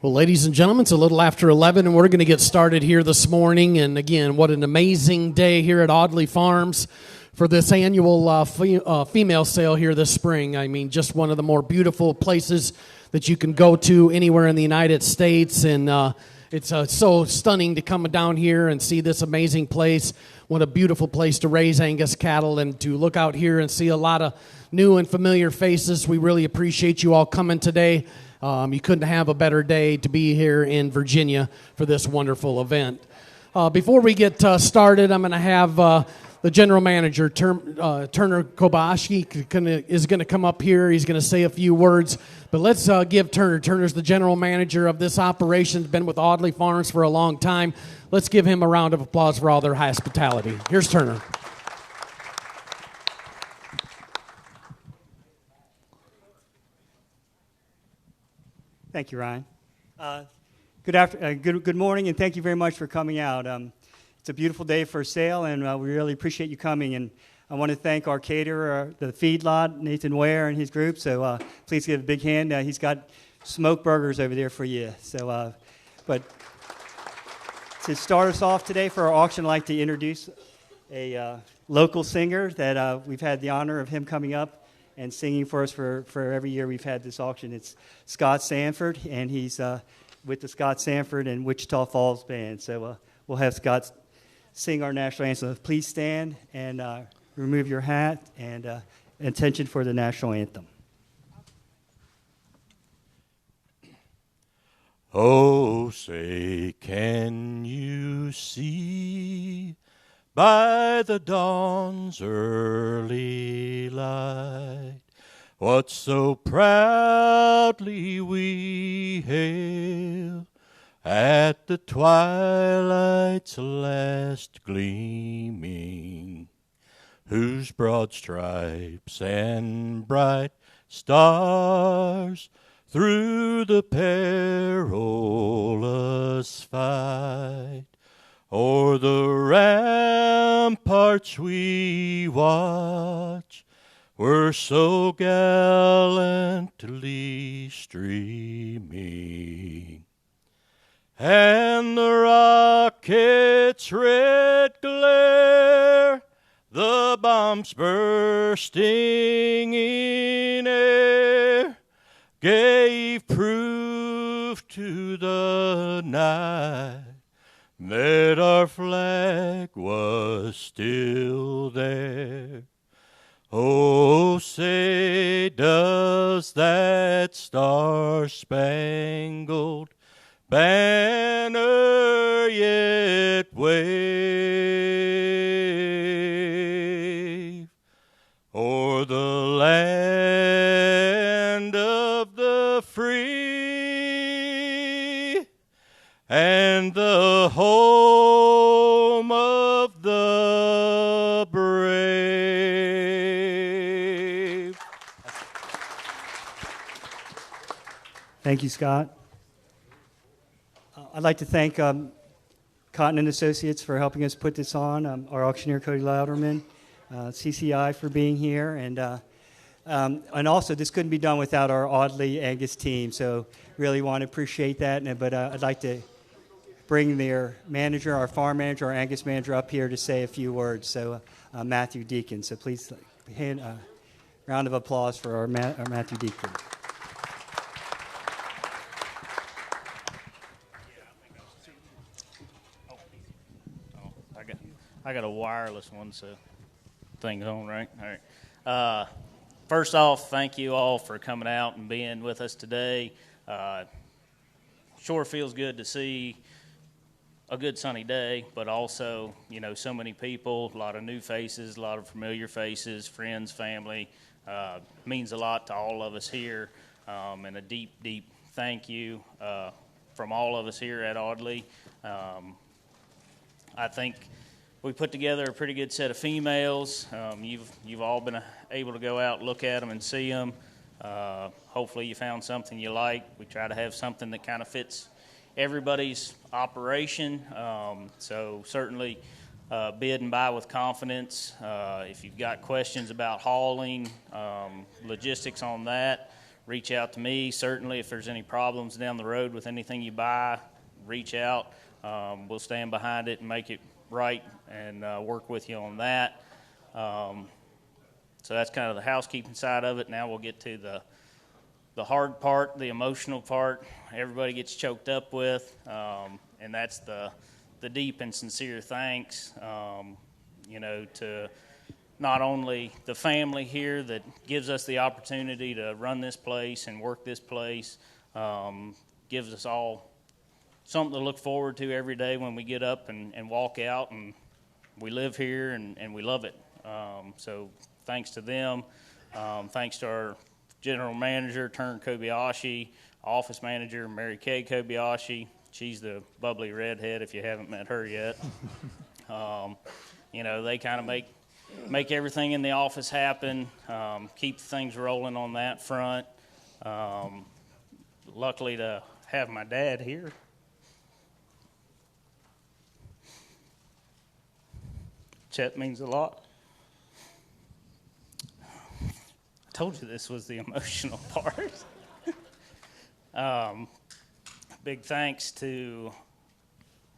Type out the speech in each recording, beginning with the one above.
Well, ladies and gentlemen, it's a little after 11, and we're going to get started here this morning. And again, what an amazing day here at Audley Farms for this annual female sale here this spring. I mean, just one of the more beautiful places that you can go to anywhere in the United States. And it's so stunning to come down here and see this amazing place. What a beautiful place to raise Angus cattle, and to look out here and see a lot of new and familiar faces. We really appreciate you all coming today. You couldn't have a better day to be here in Virginia for this wonderful event. Before we get started, I'm going to have the general manager, Turner Kobayashi, is going to come up here. He's going to say a few words. But let's give Turner. Turner's the general manager of this operation. He's been with Audley Farms for a long time. Let's give him a round of applause for all their hospitality. Here's Turner. Thank you, Ryan. Good morning, and thank you very much for coming out. It's a beautiful day for a sale, and we really appreciate you coming. And I want to thank our caterer, the feedlot, Nathan Ware and his group. So please give a big hand. He's got smoked burgers over there for you. So, but to start us off today for our auction, I'd like to introduce a local singer that we've had the honor of him coming up and singing for us for every year we've had this auction. It's Scott Sanford, and he's with the Scott Sanford and Wichita Falls Band. So we'll have Scott sing our national anthem. Please stand and remove your hat, and attention for the national anthem. Oh, say, can you see by the dawn's early light what so proudly we hail at the twilight's last gleaming, whose broad stripes and bright stars through the perilous fight o'er the ramparts we watch were so gallantly streaming, and the rocket's red glare, the bombs bursting in air, gave proof to the night that our flag was still there. Oh, say, does that star-spangled banner yet wave o'er the land of the free and the home of the brave? Thank you, Scott. I'd like to thank Cotton & Associates for helping us put this on, our auctioneer, Cody Louderman, CCI for being here, and also this couldn't be done without our Audley Angus team, so really want to appreciate that. But I'd like to bring their manager, our farm manager, our Angus manager up here to say a few words, so Matthew Deacon. So please, hand a round of applause for our Matthew Deacon. I got a wireless one, so thing's on, right? All right. First off, thank you all for coming out and being with us today. Sure feels good to see a good sunny day, but also, so many people, a lot of new faces, a lot of familiar faces, friends, family. Means a lot to all of us here, and a deep, deep thank you from all of us here at Audley. I think we put together a pretty good set of females. You've all been able to go out, look at them, and see them. Hopefully you found something you like. We try to have something that kind of fits everybody's operation. So certainly bid and buy with confidence. If you've got questions about hauling, logistics on that, reach out to me. Certainly, if there's any problems down the road with anything you buy, reach out. We'll stand behind it and make it right and work with you on that. So that's kind of the housekeeping side of it. Now we'll get to the hard part, the emotional part. Everybody gets choked up with, and that's the deep and sincere thanks, to not only the family here that gives us the opportunity to run this place and work this place, gives us all something to look forward to every day when we get up and walk out, and we live here and we love it. So thanks to them. Thanks to our general manager, Turn Kobayashi, office manager, Mary Kay Kobayashi. She's the bubbly redhead if you haven't met her yet. They kind of make everything in the office happen, keep things rolling on that front. Luckily to have my dad here. Chet means a lot. I told you this was the emotional part. Big thanks to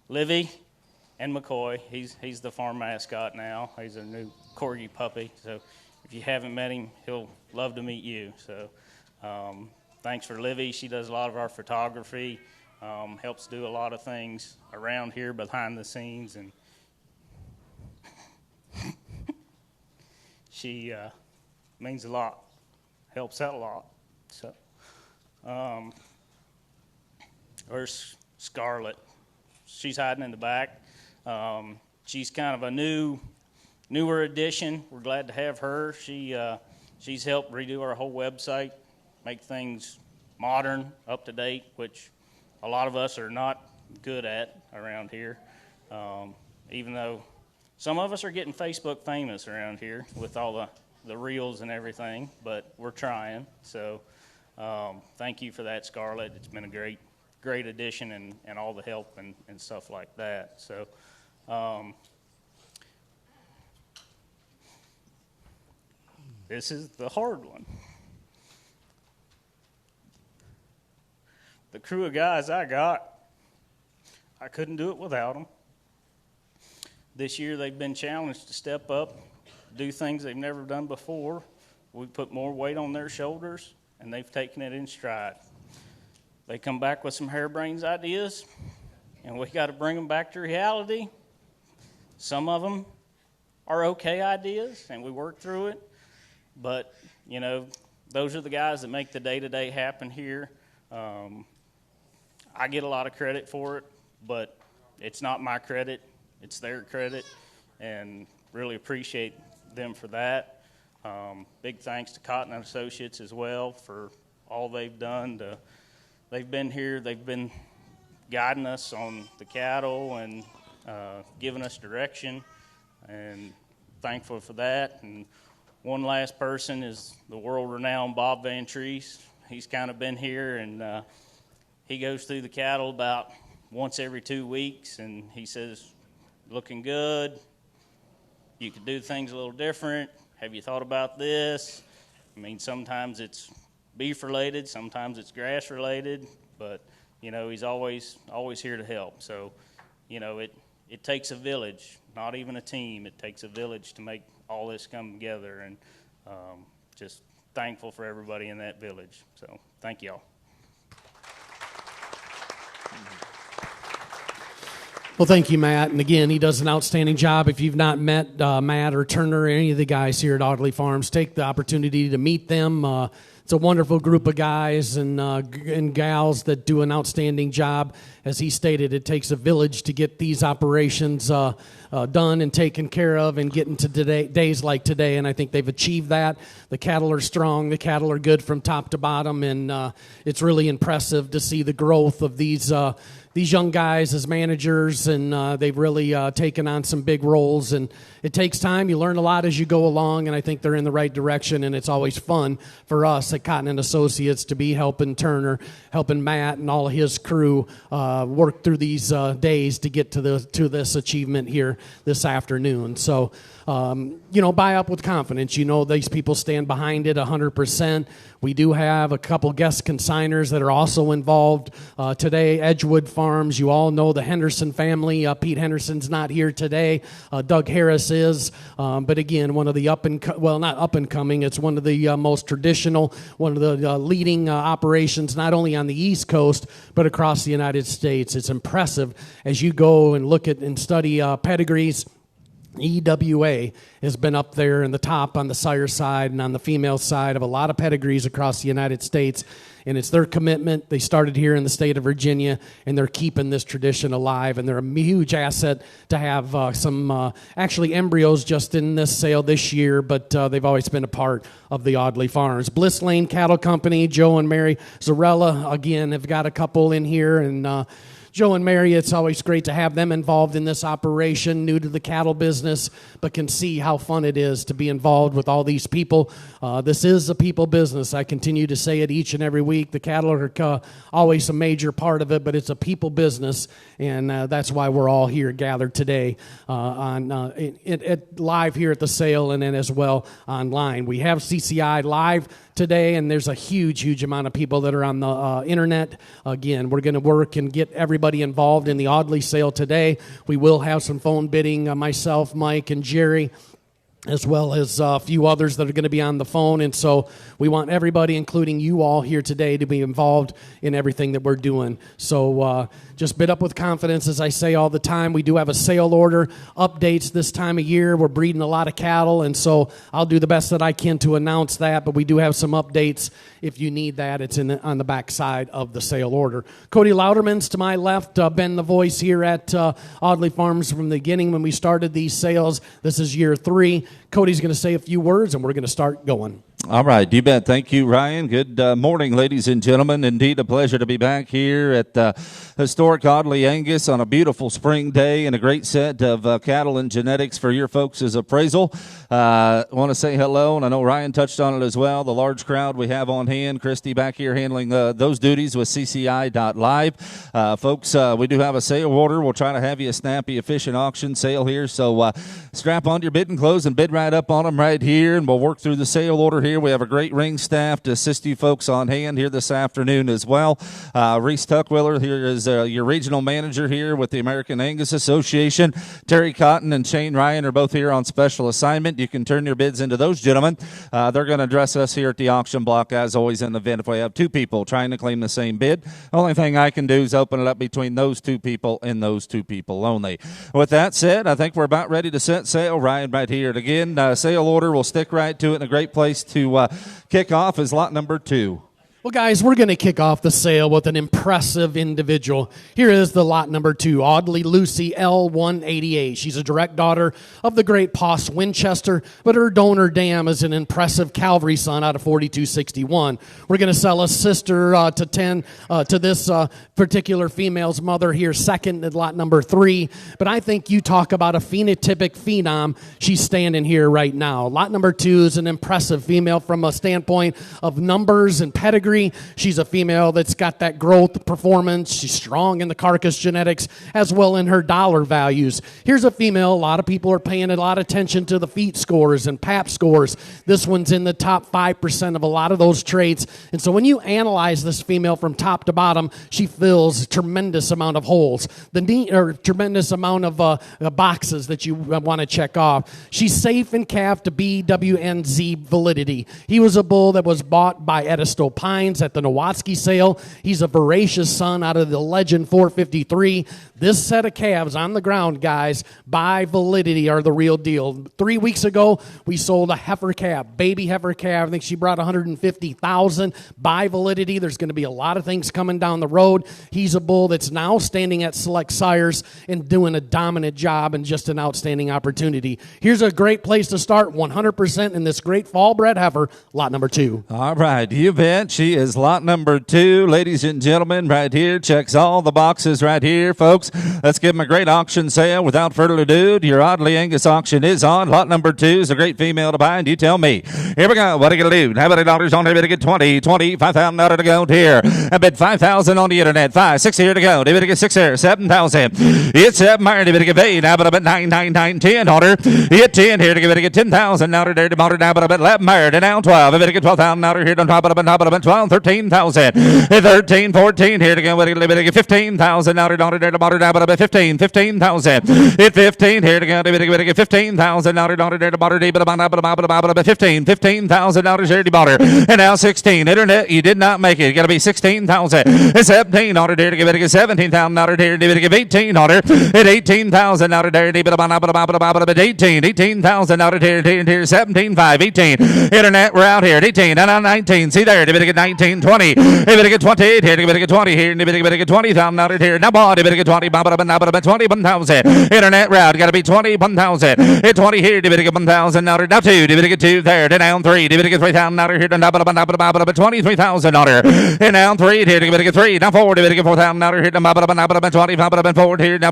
Livy and McCoy. He's the farm mascot now. He's a new corgi puppy. So if you haven't met him, he'll love to meet you. So thanks for Livy. She does a lot of our photography, helps do a lot of things around here behind the scenes, and she means a lot, helps out a lot. So where's Scarlett? She's hiding in the back. She's kind of a newer addition. We're glad to have her. She's helped redo our whole website, make things modern, up to date, which a lot of us are not good at around here. Even though some of us are getting Facebook famous around here with all the reels and everything, but we're trying. So thank you for that, Scarlett. It's been a great addition and all the help and stuff like that. So this is the hard one. The crew of guys I couldn't do it without them. This year they've been challenged to step up, do things they've never done before. We put more weight on their shoulders, and they've taken it in stride. They come back with some harebrained ideas, and we got to bring them back to reality. Some of them are okay ideas, and we work through it. But, those are the guys that make the day-to-day happen here. I get a lot of credit for it, but it's not my credit. It's their credit, and really appreciate them for that. Big thanks to Cotton & Associates as well for all they've done. They've been here. They've been guiding us on the cattle and giving us direction, and thankful for that. And one last person is the world-renowned Bob Van Treese. He's kind of been here, and he goes through the cattle about once every 2 weeks, and he says, looking good. You could do things a little different. Have you thought about this? I mean, sometimes it's beef-related, sometimes it's grass-related, but, he's always here to help. So, it takes a village, not even a team. It takes a village to make all this come together, and just thankful for everybody in that village. So, thank y'all. Well, thank you, Matt. And again, he does an outstanding job. If you've not met Matt or Turner or any of the guys here at Audley Farms, take the opportunity to meet them. It's a wonderful group of guys and gals that do an outstanding job. As he stated, it takes a village to get these operations done and taken care of and get into days like today, and I think they've achieved that. The cattle are strong. The cattle are good from top to bottom, and it's really impressive to see the growth of these young guys as managers, and they've really taken on some big roles, and it takes time. You learn a lot as you go along, and I think they're in the right direction, and it's always fun for us, at Cotton and Associates to be helping Turner, helping Matt and all of his crew work through these days to get to this achievement here this afternoon. So, buy up with confidence. These people stand behind it 100%. We do have a couple guest consigners that are also involved today. Edgewood Farms, you all know the Henderson family. Pete Henderson's not here today. Doug Harris is. But again, one of the not up and coming, it's one of the most traditional, one of the leading operations, not only on the East Coast, but across the United States. It's impressive as you go and look at and study pedigrees. EWA has been up there in the top on the sire side and on the female side of a lot of pedigrees across the United States, and it's their commitment. They started here in the state of Virginia, and they're keeping this tradition alive, and they're a huge asset to have some actually embryos just in this sale this year, but they've always been a part of the Audley Farms. Bliss Lane Cattle Company, Joe and Mary Zarella, again, have got a couple in here, and Joe and Mary, it's always great to have them involved in this operation, new to the cattle business, but can see how fun it is to be involved with all these people. This is a people business. I continue to say it each and every week. The cattle are always a major part of it, but it's a people business, and that's why we're all here gathered today live here at the sale and then as well online. We have CCI Live today, and there's a huge amount of people that are on the internet. Again, we're going to work and get everybody involved in the Audley sale today. We will have some phone bidding, myself, Mike, and Jerry, as well as a few others that are going to be on the phone. And so we want everybody, including you all here today, to be involved in everything that we're doing. So just bid up with confidence, as I say all the time. We do have a sale order updates this time of year. We're breeding a lot of cattle, and so I'll do the best that I can to announce that, but we do have some updates. If you need that, it's on the back side of the sale order. Cody Louderman's to my left, been the voice here at Audley Farms from the beginning when we started these sales. This is year 3. Cody's going to say a few words, and we're going to start going. All right, you bet. Thank you, Ryan. Good morning, ladies and gentlemen. Indeed, a pleasure to be back here at historic Audley Angus on a beautiful spring day and a great set of cattle and genetics for your folks' appraisal. I want to say hello, and I know Ryan touched on it as well, the large crowd we have on hand. Christy back here handling those duties with CCI.live. Folks, we do have a sale order. We'll try to have you a snappy, efficient auction sale here, so strap on your bidding clothes and bid right up on them right here, and we'll work through the sale order here. We have a great ring staff to assist you folks on hand here this afternoon as well. Reese Tuckwiller here is your regional manager here with the American Angus Association. Terry Cotton and Shane Ryan are both here on special assignment. You can turn your bids into those gentlemen. They're going to address us here at the auction block, as always in the event if we have 2 people trying to claim the same bid. Only thing I can do is open it up between those 2 people and those 2 people only. With that said, I think we're about ready to set sail. Ryan right here. And again, sale order, we'll stick right to it, and a great place to kick off is lot number 2. Well, guys, we're going to kick off the sale with an impressive individual. Here is the lot number 2, Audley Lucy L188. She's a direct daughter of the great Poss Winchester, but her donor dam is an impressive Calvary son out of 4261. We're going to sell a sister to this particular female's mother here, second at lot number 3. But I think you talk about a phenotypic phenom. She's standing here right now. Lot number 2 is an impressive female from a standpoint of numbers and pedigree. She's a female that's got that growth performance. She's strong in the carcass genetics as well in her dollar values. Here's a female. A lot of people are paying a lot of attention to the feet scores and PAP scores. This one's in the top 5% of a lot of those traits. And so when you analyze this female from top to bottom, she fills a tremendous amount of holes. Tremendous amount of boxes that you want to check off. She's safe in calf to BWNZ validity. He was a bull that was bought by Edisto Pine at the Nowatzki sale. He's a voracious son out of the Legend 453. This set of calves on the ground, guys, by validity are the real deal. 3 weeks ago, we sold a heifer calf, baby heifer calf. I think she brought 150,000 by validity. There's going to be a lot of things coming down the road. He's a bull that's now standing at Select Sires and doing a dominant job and just an outstanding opportunity. Here's a great place to start, 100% in this great fall bred heifer, lot number 2. All right, you bet. She She is lot number 2, ladies and gentlemen, right here. Checks all the boxes right here, folks. Let's give them a great auction sale. Without further ado, your Audley Angus auction is on. Lot number 2 is a great female to buy, and you tell me. Here we go. What are you going to do? How many dollars on here to get 20, 5,000 to go here. I bet 5,000 on the internet. 5, 6 here to go. Did get 6 here. 7,000. It's 7 here. Did get 8. Now, but I bet 9, 10 on her. Hit 10 here to get 10,000. Now, there to motor now, but I bet 11 here to now 12. I bet get 12,000 now here on top of it. 12, 13,000. 13, 14 here to go. Get 15,000 now there to motor now, but I bet 15,000. Hit 15 here to go. Get 15,000 now there to motor deep, but I bet 15,000 now there to motor. And now 16. Internet, you did not make it. Got to be 16,000. 17 on there to get 17,000 now there to get 18 on her. At 18,000 now there to get 18,000 now there to 17, 5, 18. Internet, we're out here at 18. Now 19. See there, to get 19, 20. To get 28 here, to get 20 here, to get 20,000 now there. Now bought, to get 20, now 21,000. Internet route, got to be 21,000. At 20 here, to get 1,000 now there. Now 2, to get 2 there. To down 3, to get 3,000 now here. To 23,000 on her. And now 3 here, to get 3. Now 4, to get 4,000 now here. To 25, 4 here. Now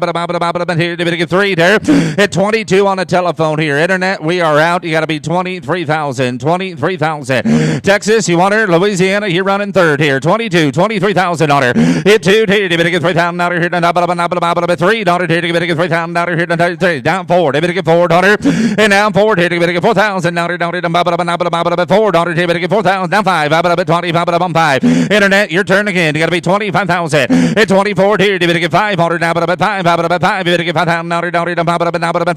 here, to get 3 there. At 22 on the telephone here. Internet, we are out. You got to be 23,000. 23,000. Texas, you want her? Louisiana, you're running third here. 22, 23,000 on her. Hit 2 here, to get 3,000 out here. 3 here, to get 3,000 out here. Down 4, to get 4 on her. And now 4 here, to get 4,000 now here. 4 here, to get 4,000. Now 5, 5. Internet, your turn again. You got to be 25,000. At 24 here, to get 500 now, but 5, 5, to get 5,000 now here.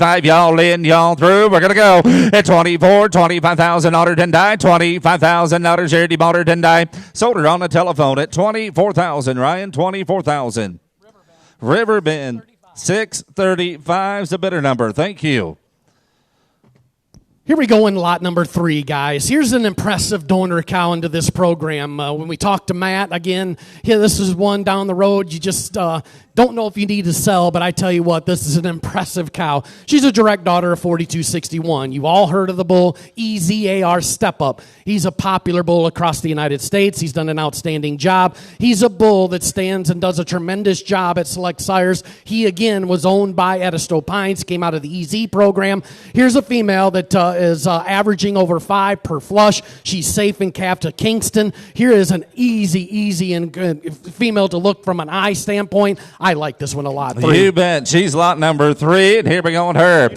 5. Y'all in, y'all through. We're gonna go at 24, 25,000 order and die. 25,000 orders here, demoted and die. Sold her on the telephone at 24,000. Ryan, 24,000. Riverbend 635 is the bidder number. Thank you. Here we go in lot number 3, guys. Here's an impressive donor cow into this program. When we talked to Matt, again, this is one down the road. You just don't know if you need to sell, but I tell you what, this is an impressive cow. She's a direct daughter of 4261. You've all heard of the bull, EZAR Step Up. He's a popular bull across the United States. He's done an outstanding job. He's a bull that stands and does a tremendous job at Select Sires. He, again, was owned by Edisto Pines, came out of the EZ program. Here's a female that is averaging over 5 per flush. She's safe in calf to Kingston. Here is an easy and good female to look from an eye standpoint. I like this one a lot. 3. You bet. She's lot number 3, and here we go on her.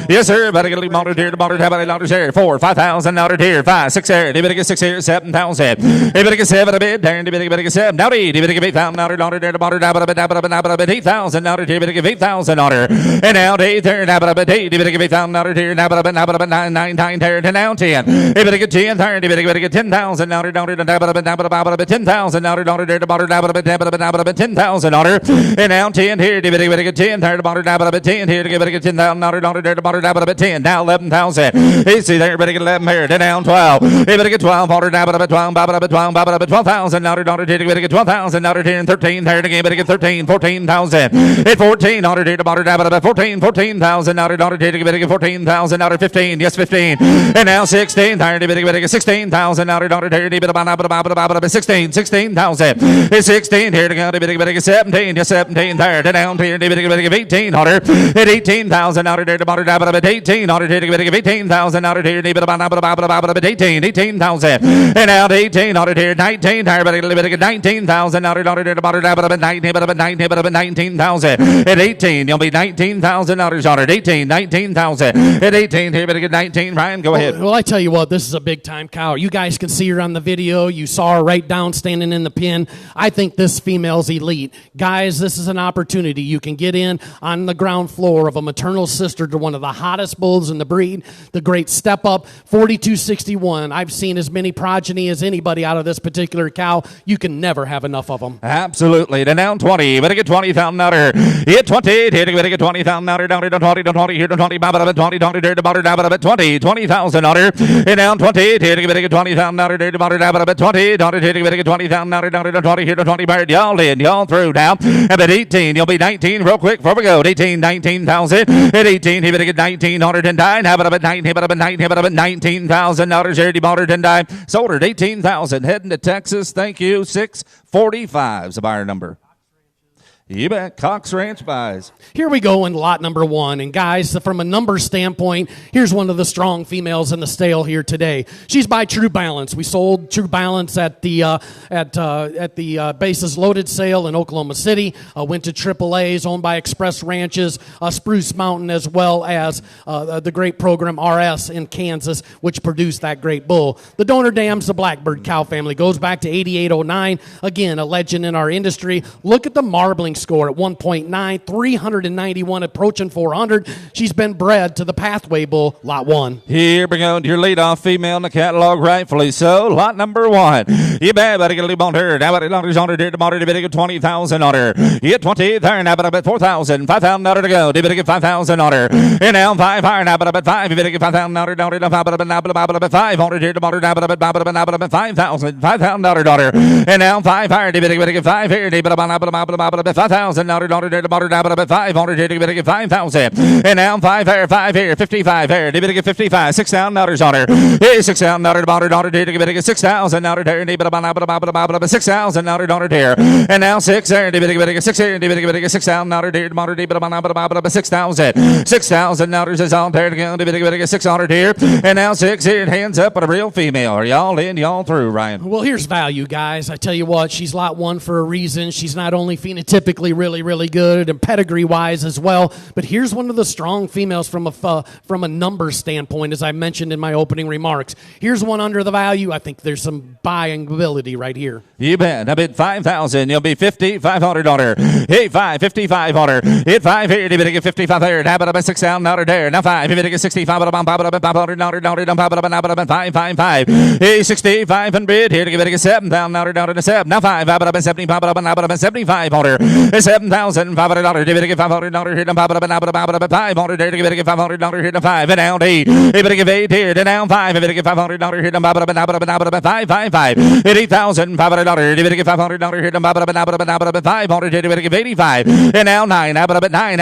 Yes, sir. Better get a motor here. The motor, how about dollars here? 4, 5,000 out here. 5, 6 here. You better get 6 here. 7,000. You better get 7 a bit. There, you better get 7. Now 8. You better get 8,000 out there. The motor, now 8,000 out here. You better get 8,000 on her. And now 8 there. Now 8. You better get 8,000 out here. Now 9 there. And now 10. You better get 10 there. You better get 10,000 out here. Now 10,000 out here. The motor, now 10,000 on her. And now 10 here, to get 10 there, the bottom down about 10 here, to get 10,000 there, the bottom down about 10. Now 11,000. You see there, better get 11 here, then down 12. You better get 12, order down about 12, about 12,000 now, to get 12,000 now, and 13 there, again, better get 13, 14,000. At 14, order to the bottom down about 14,000 now, to get 14,000 now, 15, yes, 15. And now 16 there, better get 16,000 now, to 16,000. It's 16 here, to get 17, yes, 17 there, to down here, to get 18 order. At 18,000 out there, to bottom down about 18 order, to get 18,000 out here, to about 18,000. And out 18 order here, 19 there, but get 19,000 out there, to bottom down about 19,000. At 18, you'll be 19,000 out there, 18, 19,000. At 18 here, better get 19. Ryan, go ahead. Well, I tell you what, this is a big time cow. You guys can see her on the video. You saw her right down standing in the pen. I think this female's elite. Guys, this is an opportunity. You can get in on the ground floor of a maternal sister to one of the hottest bulls in the breed, the great Step Up, 4261. I've seen as many progeny as anybody out of this particular cow. You can never have enough of them. Absolutely. To down 20. Better get 20,000 out here. Hit 20. Here to get 20,000 out here. Down to 20. Here to 20. 20. Here to 20. Down to 20. $20,000. And down 20, here to get a $20,000, dirty motor down about 20, $20, here to get a $20,000, 20, here to 20 bird, y'all in, y'all through now. About 18, you'll be 19 real quick before we go. 18, 19,000. At 18, he better get 1,909. How about 19, about $19,000, dirty motor and die. Sold at 18,000. Heading to Texas. Thank you. 645 is the buyer number. You bet. Cox Ranch buys. Here we go in lot number 1. And guys, from a number standpoint, here's one of the strong females in the stale here today. She's by True Balance. We sold True Balance at the Bases Loaded sale in Oklahoma City. Went to AAA's, owned by Express Ranches, Spruce Mountain, as well as the great program RS in Kansas, which produced that great bull. The donor dam's the Blackbird cow family. Goes back to 8809. Again, a legend in our industry. Look at the marbling score at 1.9, 391, approaching 400. She's been bred to the Pathway Bull, lot 1. Here we go. Your leadoff female in the catalog, rightfully so. Lot number 1. You bet. Better get a leap on her. Now, better on her. Dear tomorrow, better get 20,000 on her. You get 20 there. Now, better bet 4,000. 5,000 to go. You better get 5,000 on her. And now 5 higher. Now, better bet 5. You better get 5,000 on her. Now, better bet 500 here tomorrow. Now, better bet 5,000. $5,000. And now 5 higher. You better get 5 here. You better bet 5,000. Now, better bet 500 here. You better get 5,000. And now 5 here. 5 here. 55 here. You better get 55. $6,000 on her. Hey, $6,000 here. You better get 6,000 out of there. You better bet 6,000 out of there. And now 6 here. You better get 6 here. You better get 6,000 out of there. Tomorrow, you better bet 6,000. $6,000 is on there. You better get 600 here. And now 6 here. Hands up on a real female. Are y'all in? Y'all through, Ryan? Well, here's value, guys. I tell you what, she's lot 1 for a reason. She's not only phenotypically really, really good and pedigree-wise as well, but here's one of the strong females from a number standpoint, as I mentioned in my opening remarks. Here's one under the value. I think there's some buying ability right here. You bet. I bid 5,000. You'll be 5,500 on her. Hey, 55 on her. Hit 5 here. You better get 55 there. Now, but 6,000 out of there. Now 5. You better get 65. 5. Hey, 65 and bid here. You better get 7,000 out of the 7. Now 5. 75 on her. 7,500. You better get $500 here. 500 there. You better get $500 here. 5. And down 8. You better get 8 here. Down 5. You better get $500 here. 5. Hit 8,500. You better get $500 here. 500 here. You better get 85. And now 9. 9.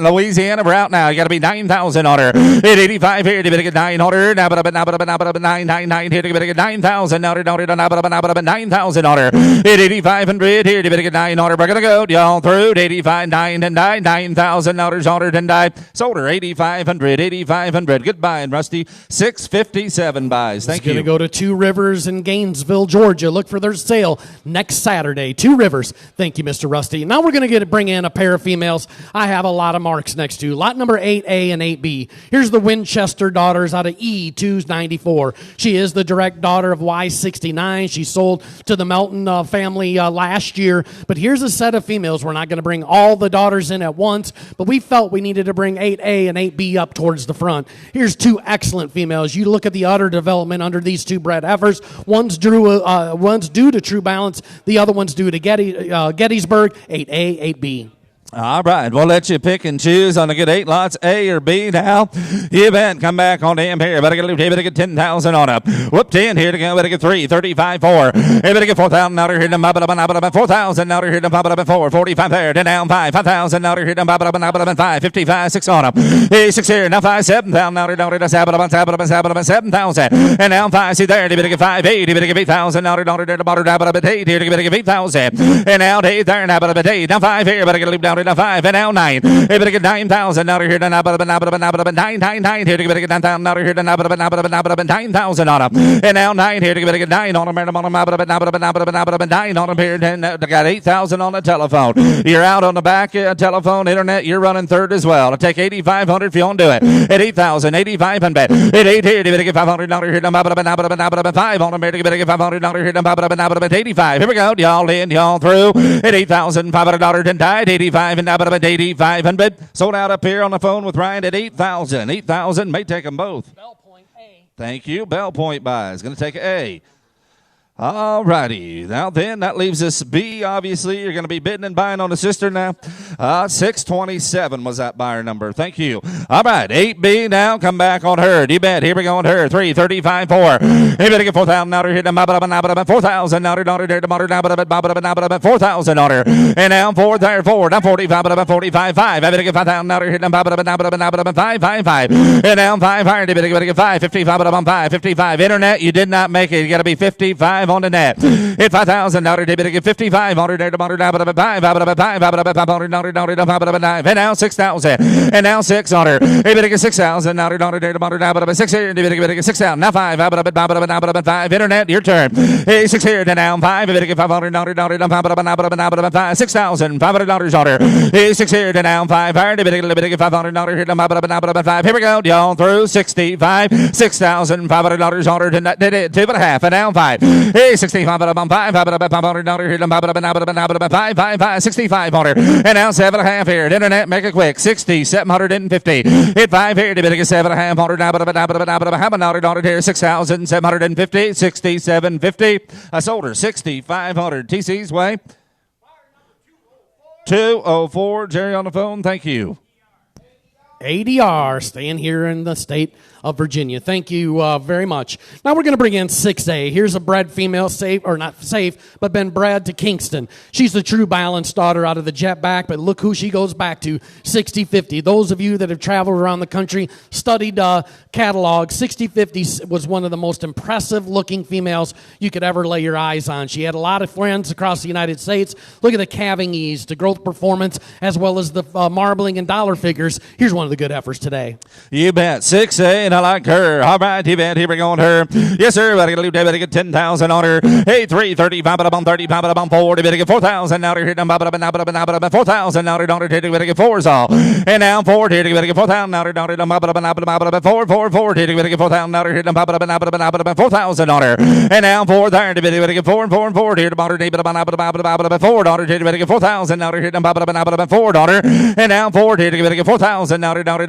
Louisiana route now. You got to be 9,000 on her. Hit 85 here. You better get 900. Now 9 here. You better get 9,000. Now 9,000 on her. Hit 8,500 here. You better get 900. We're gonna go. Y'all through 85, 9 and 9, $9,000 on her and die. Sold her 8,500. Goodbye, and Rusty. 657 buys. Thank you. Going to go to Two Rivers in Gainesville, Georgia. Look for their sale next Saturday. Two Rivers. Thank you, Mr. Rusty. Now we're going to bring in a pair of females I have a lot of marks next to. Lot number 8A and 8B. Here's the Winchester daughters out of E294. She is the direct daughter of Y69. She sold to the Melton family last year. But here's a set of females. We're not going to bring all the daughters in at once, but we felt we needed to bring 8A and 8B up towards the front. Here's two excellent females. You look at the udder development under these two bred heifers. One's due to True Balance. The other one's due to Gettysburg. 8A, 8B. All right, we'll let you pick and choose on the good 8 lots, A or B now. You bet. Come back on damn here. Better get 10,000 on up. Whoop, 10 here to go. Better get 3, 35, 4. Hey, better get 4,000 out of here. 4,000 out of here. 4, 45 there. Down 5, 5,000 out of here. 5, 55, 6 on up. Hey, 6 here. Now 5, 7,000 out of here. 7,000. And now 5, see there. You better get 5, 8. You better get 8,000 out of here. 8 here. You better get 8,000. And now 8 there. Now 8. Now 5 here. Better get a leap down. 5 and now 9. You better get 9,000 out of here. 9 here. You better get 9,000 out of here. 9,000 on them. And now 9 here. You better get 9 on them. 9 on them here. And they got 8,000 on the telephone. You're out on the back telephone, internet. You're running third as well. I'll take 8,500 if you want to do it. At 8,000, 8,500. At 8 here. You better get 500 out of here. 5 on them here. You better get 500 out of here. 85. Here we go. Y'all in, y'all through. At $8,500 and died. 85. And now about 8,500. Sold out up here on the phone with Ryan at 8,000. 8,000 may take them both. Bell Point A. Thank you. Bell Point buys. Going to take A. All righty. Now then, that leaves us B. Obviously, you're going to be bidding and buying on the sister now. 627 was that buyer number. Thank you. All right, 8B now. Come back on her. You bet. Here we go on her. 335 4. You better get 4,000 out here. 4,000 out here. 4,000 out here. And now 4 there. 4. Now 45. 45. 5. I better get 5,000 out here. 5. 5. 5. And now 5 higher. You better get 5. 55. 5. 55. Internet, you did not make it. You got to be 55 on the net. Hit 5,000 out here. Get 55 on and now 6,000 and now 6 on her. You better get 6,000 out here. 6 here. You better get 6,000 now 5. 5 internet. Your turn. Hey, 6 here to now 5. You better get 500 5 $6,500 on her. Hey, 6 here to now 5 higher. You better get 500 5. Here we go. Y'all through 65 $6,500 on her. 2.5 and now 5. Hey, 65 5 65 on her. And now 7.5 here. Internet, make it quick. 6,750. Hit 5 here. You better get 7.5 on her. Here 6,750. 6,750. I sold her 6,500. TC's way. 204. Jerry on the phone. Thank you. ADR, staying here in the state of Virginia. Thank you very much. Now we're going to bring in 6A. Here's a bred female, safe, or not safe, but been bred to Kingston. She's the true balanced daughter out of the Jetback, but look who she goes back to, 6050. Those of you that have traveled around the country, studied catalog, 6050 was one of the most impressive looking females you could ever lay your eyes on. She had a lot of friends across the United States. Look at the calving ease, the growth performance, as well as the marbling and dollar figures. Here's one of the good efforts today. You bet. 6A, and I like her. All right, you bet. Here we go on her. Yes, sir. Better get 10,000 on her. Hey, 335, 35, 40. Better get 4,000 out here. 4,000 out here. Better get 4's all. And now 4 here. Better get 4,000 out here. 4. Better get 4,000 out here. 4,000 on her. And now 4 there. Better get 4 and 4 and 4 here. 4 daughter. Better get 4,000 out here. 4 daughter. And now 4 here. Better get 4,000 out here. 4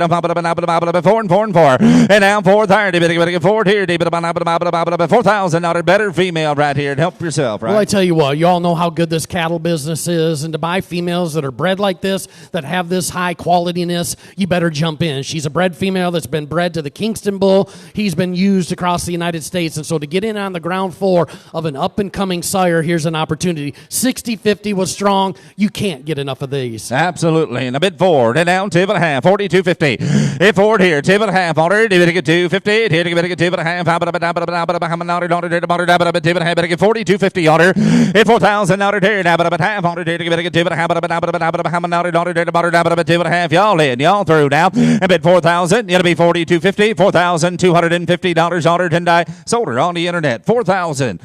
and 4 and 4. And now 4 there. Better get 4 here. 4,000 out here. Better female right here. Help yourself, right? Well, I tell you what, you all know how good this cattle business is, and to buy females that are bred like this, that have this high qualityness, you better jump in. She's a bred female that's been bred to the Kingston bull. He's been used across the United States, and so to get in on the ground floor of an up-and-coming sire, here's an opportunity. 6050 was strong. You can't get enough of these. Absolutely. And a bit forward. And down 2.5. 42.50. Hit forward here. 2.5 on her. Better get 250. Here, better get 2.5. 2.5. Better get 42.50 on her. Hit 4,000 on her. Here, now, but half on her. Better get 2.5. Y'all in. Y'all through now. And bid 4,000. It'll be 42.50. $4,250 on her. And I sold her on the internet. 4,000.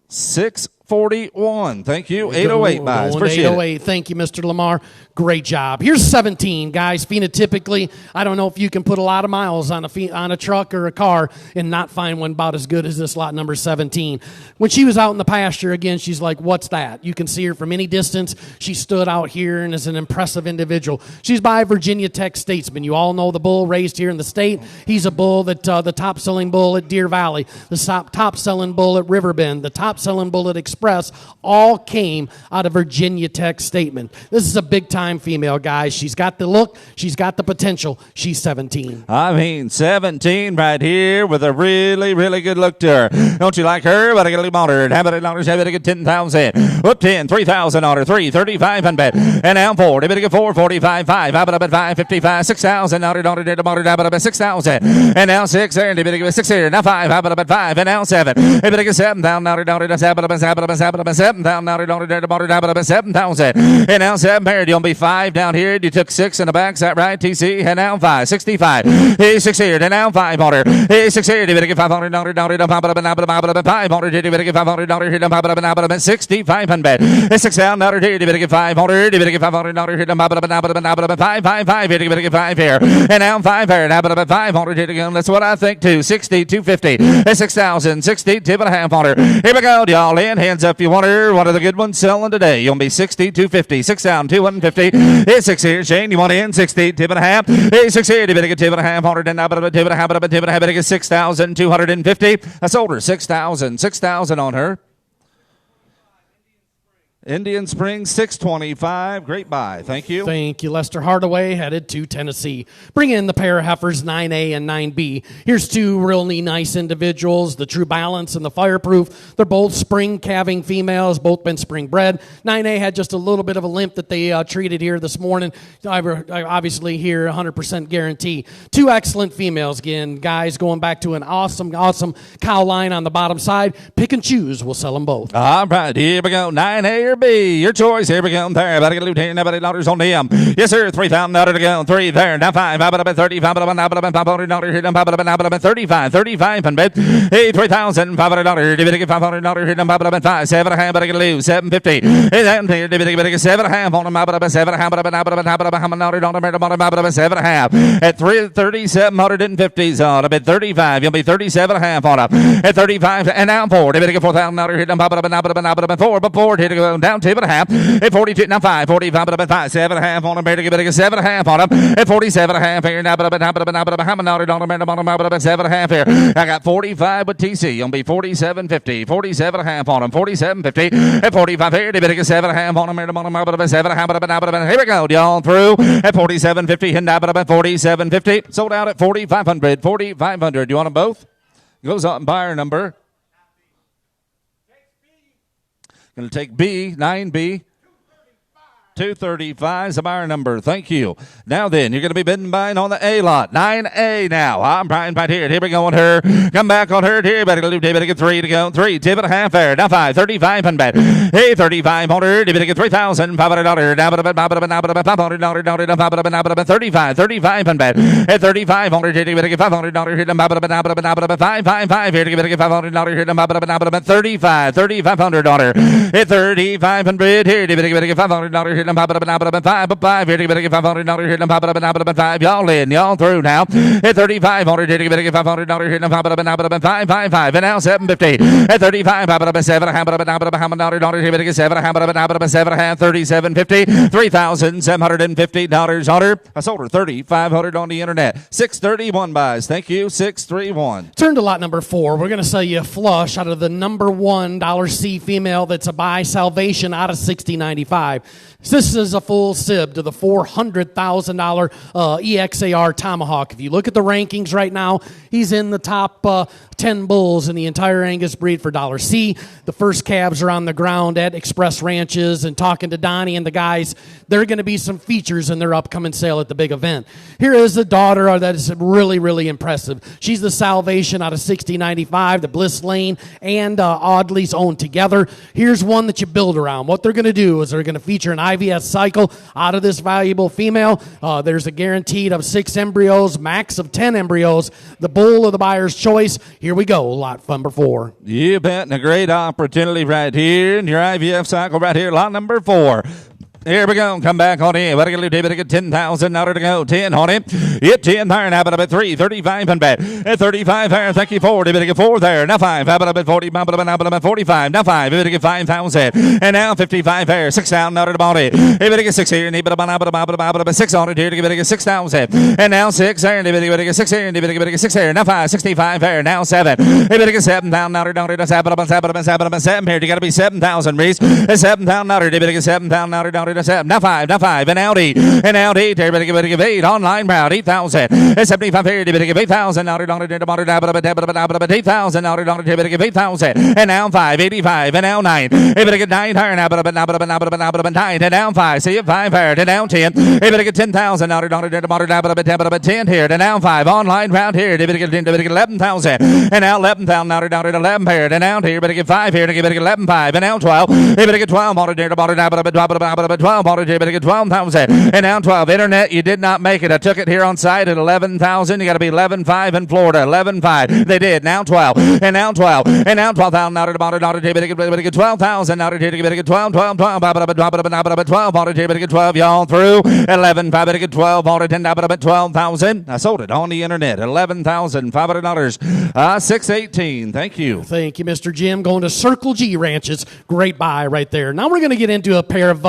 641. Thank you. 808 buys. Appreciate 808. it. Thank you, Mr. Lamar. Great job. Here's 17, guys. Phenotypically, I don't know if you can put a lot of miles on a truck or a car and not find one about as good as this lot number 17. When she was out in the pasture, again, she's like, what's that? You can see her from any distance. She stood out here and is an impressive individual. She's by Virginia Tech Statesman. You all know the bull raised here in the state. He's a bull that the top-selling bull at Deer Valley, the top-selling bull at Riverbend, the top-selling bull at Express, all came out of Virginia Tech Statesman. This is a big-time female, guys. She's got the look. She's got the potential. She's 17. I mean, 17 right here with a really, really good look to her. Don't you like her? But I get a little on her. How about it on her? How about I get 10,000? Whoop, 10, 3,000 on her. 3, 35 and bet. And now 4. They better get 4, 45, 5. How about 5, 55, 6,000 on her. How about 6,000? And now 6 there. They better get 6 here. Now 5. How about 5? And now 7. They better get 7,000 on her. 7,000 on her. 7,000. And now 7 here. You'll be 5 down here. You took 6 in the back. Is that right, TC? And now 5. 65. He's 6 here. And now 5 on her. He's 6 here. You better get 500 on her. 500. You better get 500 on her. 65 and bet. 6 down on her. You better get 500. You better get 500 on her. 5, 5, 5. You better get 5 here. And now 5 here. Now 500. That's what I think too. 60, 250. 6,000. 60, 2.5 on her. Here we go. Y'all in. Hands hands up if you want her. One of the good ones selling today. You'll be 60, 250, 6 down, 250. It's 6 here. Shane, you want in 60, tip and a half. It's 6 here. Tip and a half. 100 and tip and a half. Tip and a half. It is 6,250. I sold her 6,000 on her. Indian Springs, 625. Great buy. Thank you. Thank you. Lester Hardaway headed to Tennessee. Bring in the pair of heifers, 9A and 9B. Here's two really nice individuals, the True Balance and the Fireproof. They're both spring calving females, both been spring bred. 9A had just a little bit of a limp that they treated here this morning. I obviously here 100% guarantee. Two excellent females. Again, guys, going back to an awesome cow line on the bottom side. Pick and choose. We'll sell them both. All right, here we go. 9A or B, your choice. Here we go. There, about to get $10, $9 on them. Yes, sir. $3,000 to go. 3 there. Now 5. About $35. $500 here. About 35. 35 and bet. Hey, $3,500. Did get $500 here? About 5. 7 and a half. About to get lose. 750. Hey, that here. Did get 7 and a half on them. About 7 and a half. About 7 and a half. At 3,750s on. About 35. You'll be 37 and a half on up. At 35 and now 4. Did get $4,000 here? About 4. But 4 here to go. Down 2 and a half. At 42, now 5. 45, but 5. 7 and a half on them. Better get 7 and a half on them. At 47 and a half here. Now, but 7 and a half here. I got 45 with TC. On be 47.50. 47 and a half on them. 47.50. At 45 here. They better get 7 and a half on them. 7 and a half. Here we go. Y'all through. At 47.50. And now, but 47.50. Sold out at 4,500. 4,500. Do you want them both? Goes on buyer number. Going to take B, 9B. 235 is the buyer number. Thank you. Now then, you're going to be bidding buying on the A lot. 9A now. I'm buying right here. Here we go on her. Come back on her. Here, better get 3 to go. 3. Tip and a half there. Now 5. 35 and bet. Hey, 35 on her. Better get $3,500. Now, $500. 35. 35 and bet. At 35 on her. Better get $500 here. 555 here. Better get $500 here. 35. 3,500 on her. At 3,500 here. Better get $500 here. 5 here to get $500 here. 5 y'all in, y'all through now. At 35 on it, you better get $500 here. 555 and now 750. At 35, 7 $100 here. Better get 7 $37.50. $3,750 on her. I sold her $3,500 on the internet. 631 buys. Thank you. 631. Turn to lot number 4. We're going to sell you a flush out of the number 1 $C female that's a buy salvation out of 60.95. This is a full sib to the $400,000 EXAR Tomahawk. If you look at the rankings right now, he's in the top 10 bulls in the entire Angus breed for $C. The first calves are on the ground at Express Ranches, and talking to Donnie and the guys, there are going to be some features in their upcoming sale at the big event. Here is the daughter that is really, really impressive. She's the salvation out of 60.95, the Bliss Lane and Audley's own together. Here's one that you build around. What they're going to do is they're going to feature an IVS cycle out of this valuable female. There's a guaranteed of 6 embryos, max of 10 embryos. The bull of the buyer's choice. Here we go, lot number 4. You bet, and a great opportunity right here in your IVF cycle right here, lot number 4. Here we go. Come back on in. What are you going to do? Better get $10,000 to go. 10 on it. Get 10 there. Now, about 3. 35 and bet. At 35 there. Thank you. 4. You better get 4 there. Now 5. How about 40? About 45. Now 5. You better get 5,000. And now 55 there. 6 down. Now to the body. You better get 6 here. And you better about 6 on it here. You better get 6,000. And now 6 there. And you better get 6 here. And you better get 6 here. Now 5. 65 there. Now 7. You better get 7 down. Now to 7 here. You got to be 7,000, Reese. 7 down. Now you better get 7 down. Now to 7. Now 5, and out 8, and out 8. Everybody give 8 online round 8,000. 75 here. Everybody give 8,000. Now 8,000. Everybody give 8,000. And now 5, 85, and now 9. Everybody get 9 higher now, 9, and now 5. See it 5 higher, and now 10. Everybody get 10,000. Now 10 here, and now 5 online round here. Everybody get 11,000, and now 11,000. Now 11 here, and now here. Everybody get 5 here, and everybody get 11,500, and now 12. Everybody get 12 on it. 12 on it here, better get 12,000. And now 12. Internet, you did not make it. I took it here on site at 11,000. You got to be 11.5 in Florida. 11.5. They did. Now 12. And now 12. And now 12,000. Now to better get 12,000. Now to better get 12, 12, 12. 12 on it here, better get 12. Y'all through. 11.5. Better get 12 on it. And now 12,000. I sold it on the internet. $11,500. 618. Thank you. Thank you, Mr. Jim. Going to Circle G Ranches. Great buy right there. Now we're going to get into a pair of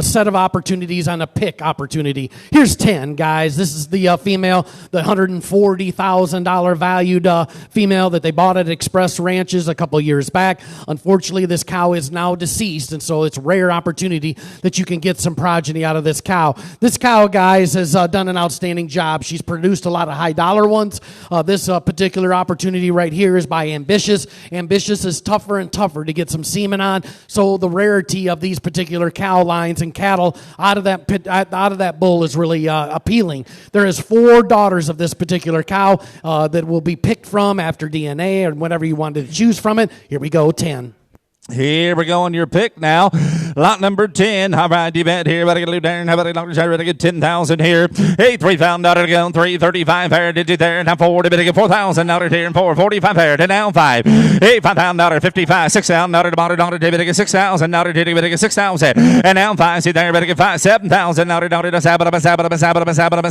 set of opportunities on a pick opportunity. Here's 10, guys. This is the female, the $140,000 valued female that they bought at Express Ranches a couple years back. Unfortunately, this cow is now deceased, and so it's a rare opportunity that you can get some progeny out of this cow. This cow, guys, has done an outstanding job. She's produced a lot of high-dollar ones. This particular opportunity right here is by Ambitious. Ambitious is tougher and tougher to get some semen on, so the rarity of these particular cow lines and cattle out of that bull is really appealing. There is 4 daughters of this particular cow that will be picked from after DNA or whatever you wanted to choose from it. Here we go, 10. Here we go on your pick now. Lot number 10. All right, you bet here. Better get down. How about to get 10,000 here? Hey, $3,000 to go. 335 there. Did you there? Now 40. Better get $4,000 here and 445 there. And now 5. Hey, $5,000. 55. $6,000 to bottom. Better get 6,000. Now better get 6,000. And now 5. See there. Better get 5. 7,000. Now to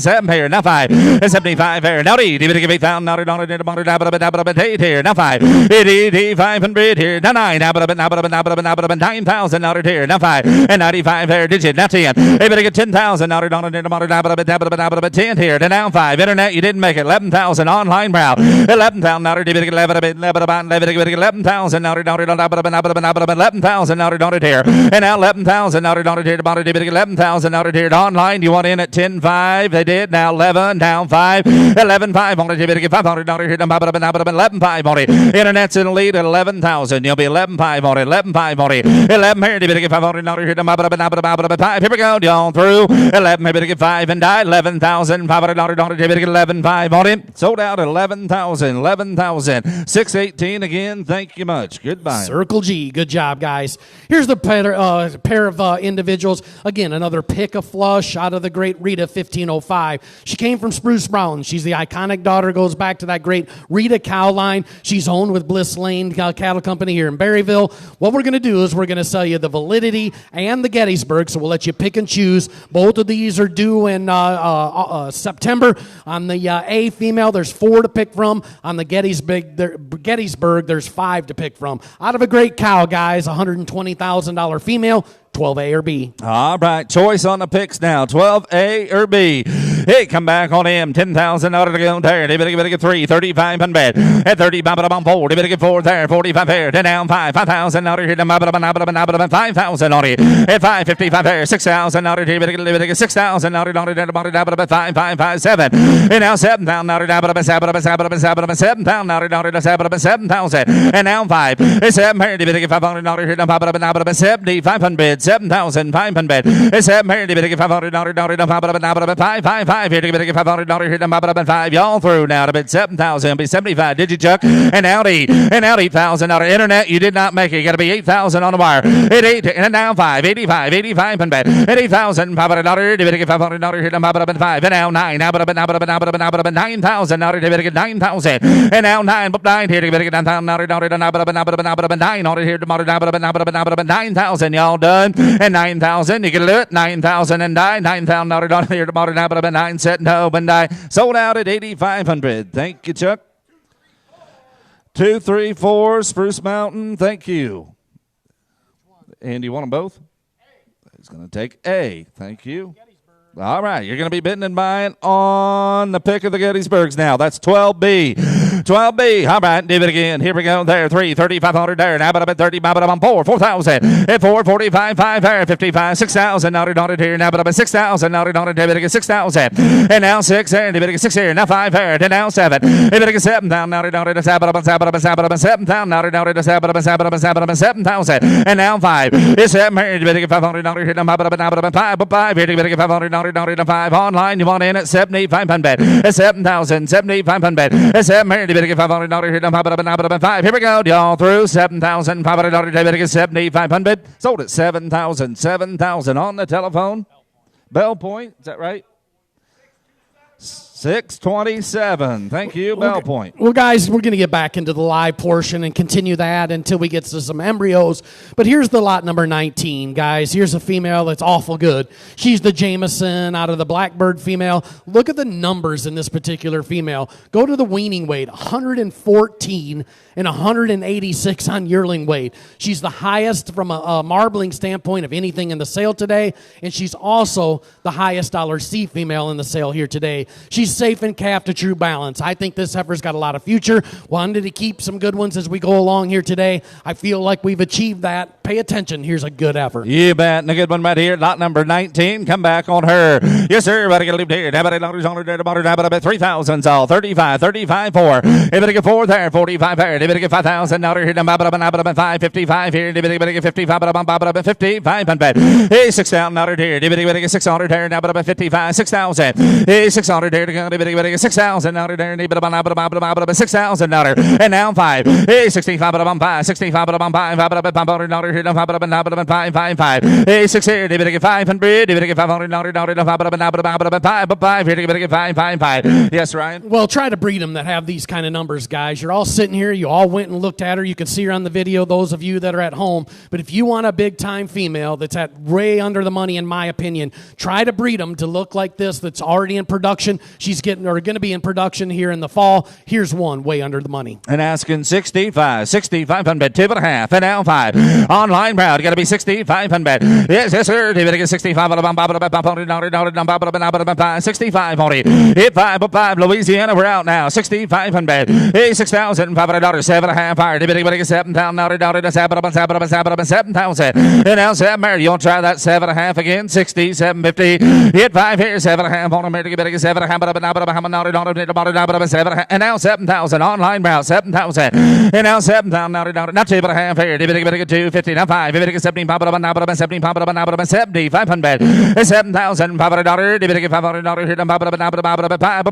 7 here. Now 5. 75 here. Now 8. Better get 8,000. 8 here. Now 5. 500 here. Now 9. Now 9,000 out here. Now 5 and 95 there. Digit. Now 10. Hey, better get 10,000 out 10 here. Now 5. Internet, you didn't make it. 11,000 online brow. 11,000 out here. 11,000 out 11,000 out here. And now 11,000 out here. 11,000 out here. Online, you want in at 10.5. They did. Now 11. Down 5. 11.5 on it. You better get 500 out here. 11.5 on it. Internet's in the lead at 11,000. You'll be 11.5 on it. 11.5 on it. 11 here. You better get 500 out here. 5. Here we go. Y'all through. 11. You better get 5 and die. 11,500 out here. You better get 11.5 on it. Sold out at 11,000. 11,000. 618 again. Thank you much. Goodbye. Circle G. Good job, guys. Here's the pair of individuals. Again, another pick a flush out of the great Rita 1505. She came from Spruce Mountain. She's the iconic daughter. Goes back to that great Rita cow line. She's owned with Bliss Lane Cattle Company here in Berryville. What we're going to do is we're going to sell you the Validity and the Gettysburg, so we'll let you pick and choose. Both of these are due in September. On the A female, there's 4 to pick from. On the Gettysburg, there's 5 to pick from. Out of a great cow, guys, $120,000 female. 12A or B. All right, choice on the picks now. 12A or B. Hey, come back on him. 10,000 out of the go there. They better get 3. 3500. At 35 on 4. They better get 4 there. 45 there. 10 down 5. 5,000 out of here. 5,000 on it. At 555 there. 6,000 out of here. Better get 6,000 out of here. 5,557. And now 7,000 out of here. 7,000 out of 7,000. And now 5. 7 here. They better get 500 out of here. 7,500. 7,500. It's 7 here. You better get 500 5 here. You better get 500 here. 5. Y'all through now to bid 7,000. Be 75. Did you, Chuck? And out 8. And out 8,000 out of internet. You did not make it. You got to be 8,000 on the wire. At 8. And now 5. 85. 8500. At 8,000. 500 You better get 500 here. 5. And now 9. Now 9,000 out. You better get 9,000. And now 9 here. You better get 9,000 out. 9 on it here. 9,000. Y'all done. And 9,000. You can do it. 9,000 and die. 9,000 out of here. 9 set and home and die. Sold out at 8,500. Thank you, Chuck. 234 Spruce Mountain. Thank you. And you want them both? He's going to take A. Thank you. All right, you're going to be bidding and buying on the pick of the Gettysburgs now. That's 12B. 12B. All right, do it again. Here we go. There, 3, 3,500 there. Now about 30, about 4, 4,000. At 4, 45, 5 there, 55, 6,000. Now on it here. Now about 6,000. Now on it. They better get 6,000. And now 6 there. They better get 6 here. Now 5 here. And now 7. They better get 7,000. Now on it. 7,000. Now on it. 7,000. And now 5. It's 7 here. You better get 500. Now here. Now 5 here. You better get 500. 5 online. You want in at 7,500. 7,000. 7,500. 7 here. here. Did get $500 here. Number 5. Here we go. Y'all through $7,500. Did get 7,500. Sold at 7,000. 7,000 on the telephone. Bell Point. Is that right? 627. Thank you, Bell Point. Well, guys, we're going to get back into the live portion and continue that until we get to some embryos. But here's the lot number 19, guys. Here's a female that's awful good. She's the Jameson out of the Blackbird female. Look at the numbers in this particular female. Go to the weaning weight, 114 and 186 on yearling weight. She's the highest from a marbling standpoint of anything in the sale today, and she's also the highest dollar C female in the sale here today. She's safe and calf to true balance. I think this heifer's got a lot of future. Wanted to keep some good ones as we go along here today. I feel like we've achieved that. Pay attention. Here's a good effort. You bet. And a good one right here. Lot number 19. Come back on her. Yes, sir. Everybody get a loop here. Everybody get 3,000. All 35, 35, 4. Everybody get 4 there. 45 there. Everybody get 5,000. Now here. 555 here. Everybody get 55. 55 and bed. Hey, 6,000 out here. Everybody get 600 there. Now 55. 6,000. Hey, 600 there. Everybody get 6,000 out there. 6,000 out there. And now 5. Hey, 65 5. 65 5. 5. Hey, 6 here. Everybody get 500. Everybody get 500. 5. Here. Everybody get 5. Yes, Ryan. Well, try to breed them that have these kind of numbers, guys. You're all sitting here. You all went and looked at her. You can see her on the video, those of you that are at home. But if you want a big-time female that's at way under the money, in my opinion, try to breed them to look like this that's already in production. She's getting or going to be in production here in the fall. Here's one way under the money. And asking 65, 6,500, 2.5, and now 5. Online proud, got to be 6,500. Yes, sir. David get 65. 65 on it. Hit 5. Louisiana, we're out now. 6,500. Hey, 6,500. 7.5 higher. David get 7,000. 7,000. And now 7 Mary. You want to try that 7.5 again? 60, 750. Hit 5 here. 7.5 on America. Get 7.5. And now 7,000 online route 7,000 and now 7,000 now 2.5 here. Did get 250 now 5. Did get 17 7,500 $7,500. Did get $500 here.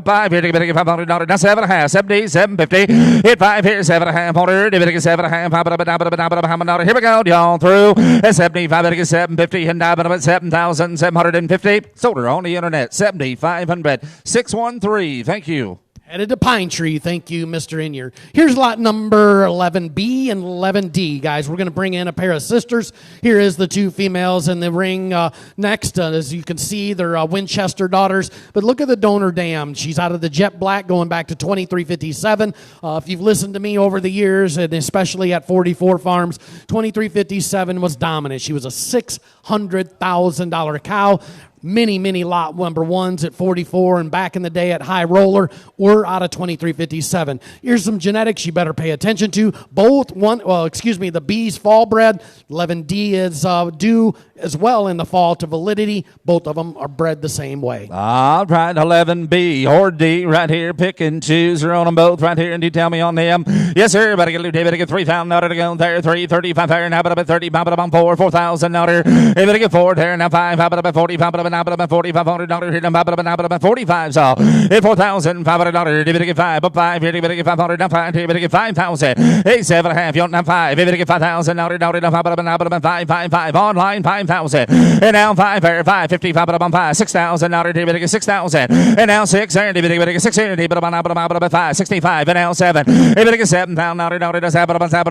5 here. Did get $500 now 7.5 70 750 hit 5 here 7.5 order. Did get 7.5 here we go y'all through 75. Did get 750 and 7,750 sold her on the internet 7,500 613. Thank you. Headed to Pine Tree. Thank you, Mr. Inyer. Here's lot number 11B and 11D, guys. We're going to bring in a pair of sisters. Here is the two females in the ring next. As you can see, they're Winchester daughters. But look at the donor dam. She's out of the jet black going back to 2357. If you've listened to me over the years, and especially at 44 Farms, 2357 was dominant. She was a $600,000 cow. Many lot number ones at 44 and back in the day at High Roller were out of 2357. Here's some genetics you better pay attention to. The B's fall bred. 11D is due as well in the fall to validity. Both of them are bred the same way. All right, 11B or D right here. Pick and choose. You're on them both right here. And you tell me on them. Yes, sir. Better get David get 3,000 out to go there. 335 there. Now about 30. About 4,000 out there. Better get 4 there. Now 5. About 45. $4,500 here. About 45 so. Hit $4,500. Did get 5. But 5 here. Did get 500. Now 5 here. Did get 5,000. Hey, 7.5. You want now 5. Did get 5,000 out there. About 5 online 5,000. And now 5 here. 555 about 5. 6,000 out there. Did get 6,000. And now 6 here. Did get 6 here. Did about 5. 65. And now 7. Did get 7,000 out there. 7,000 out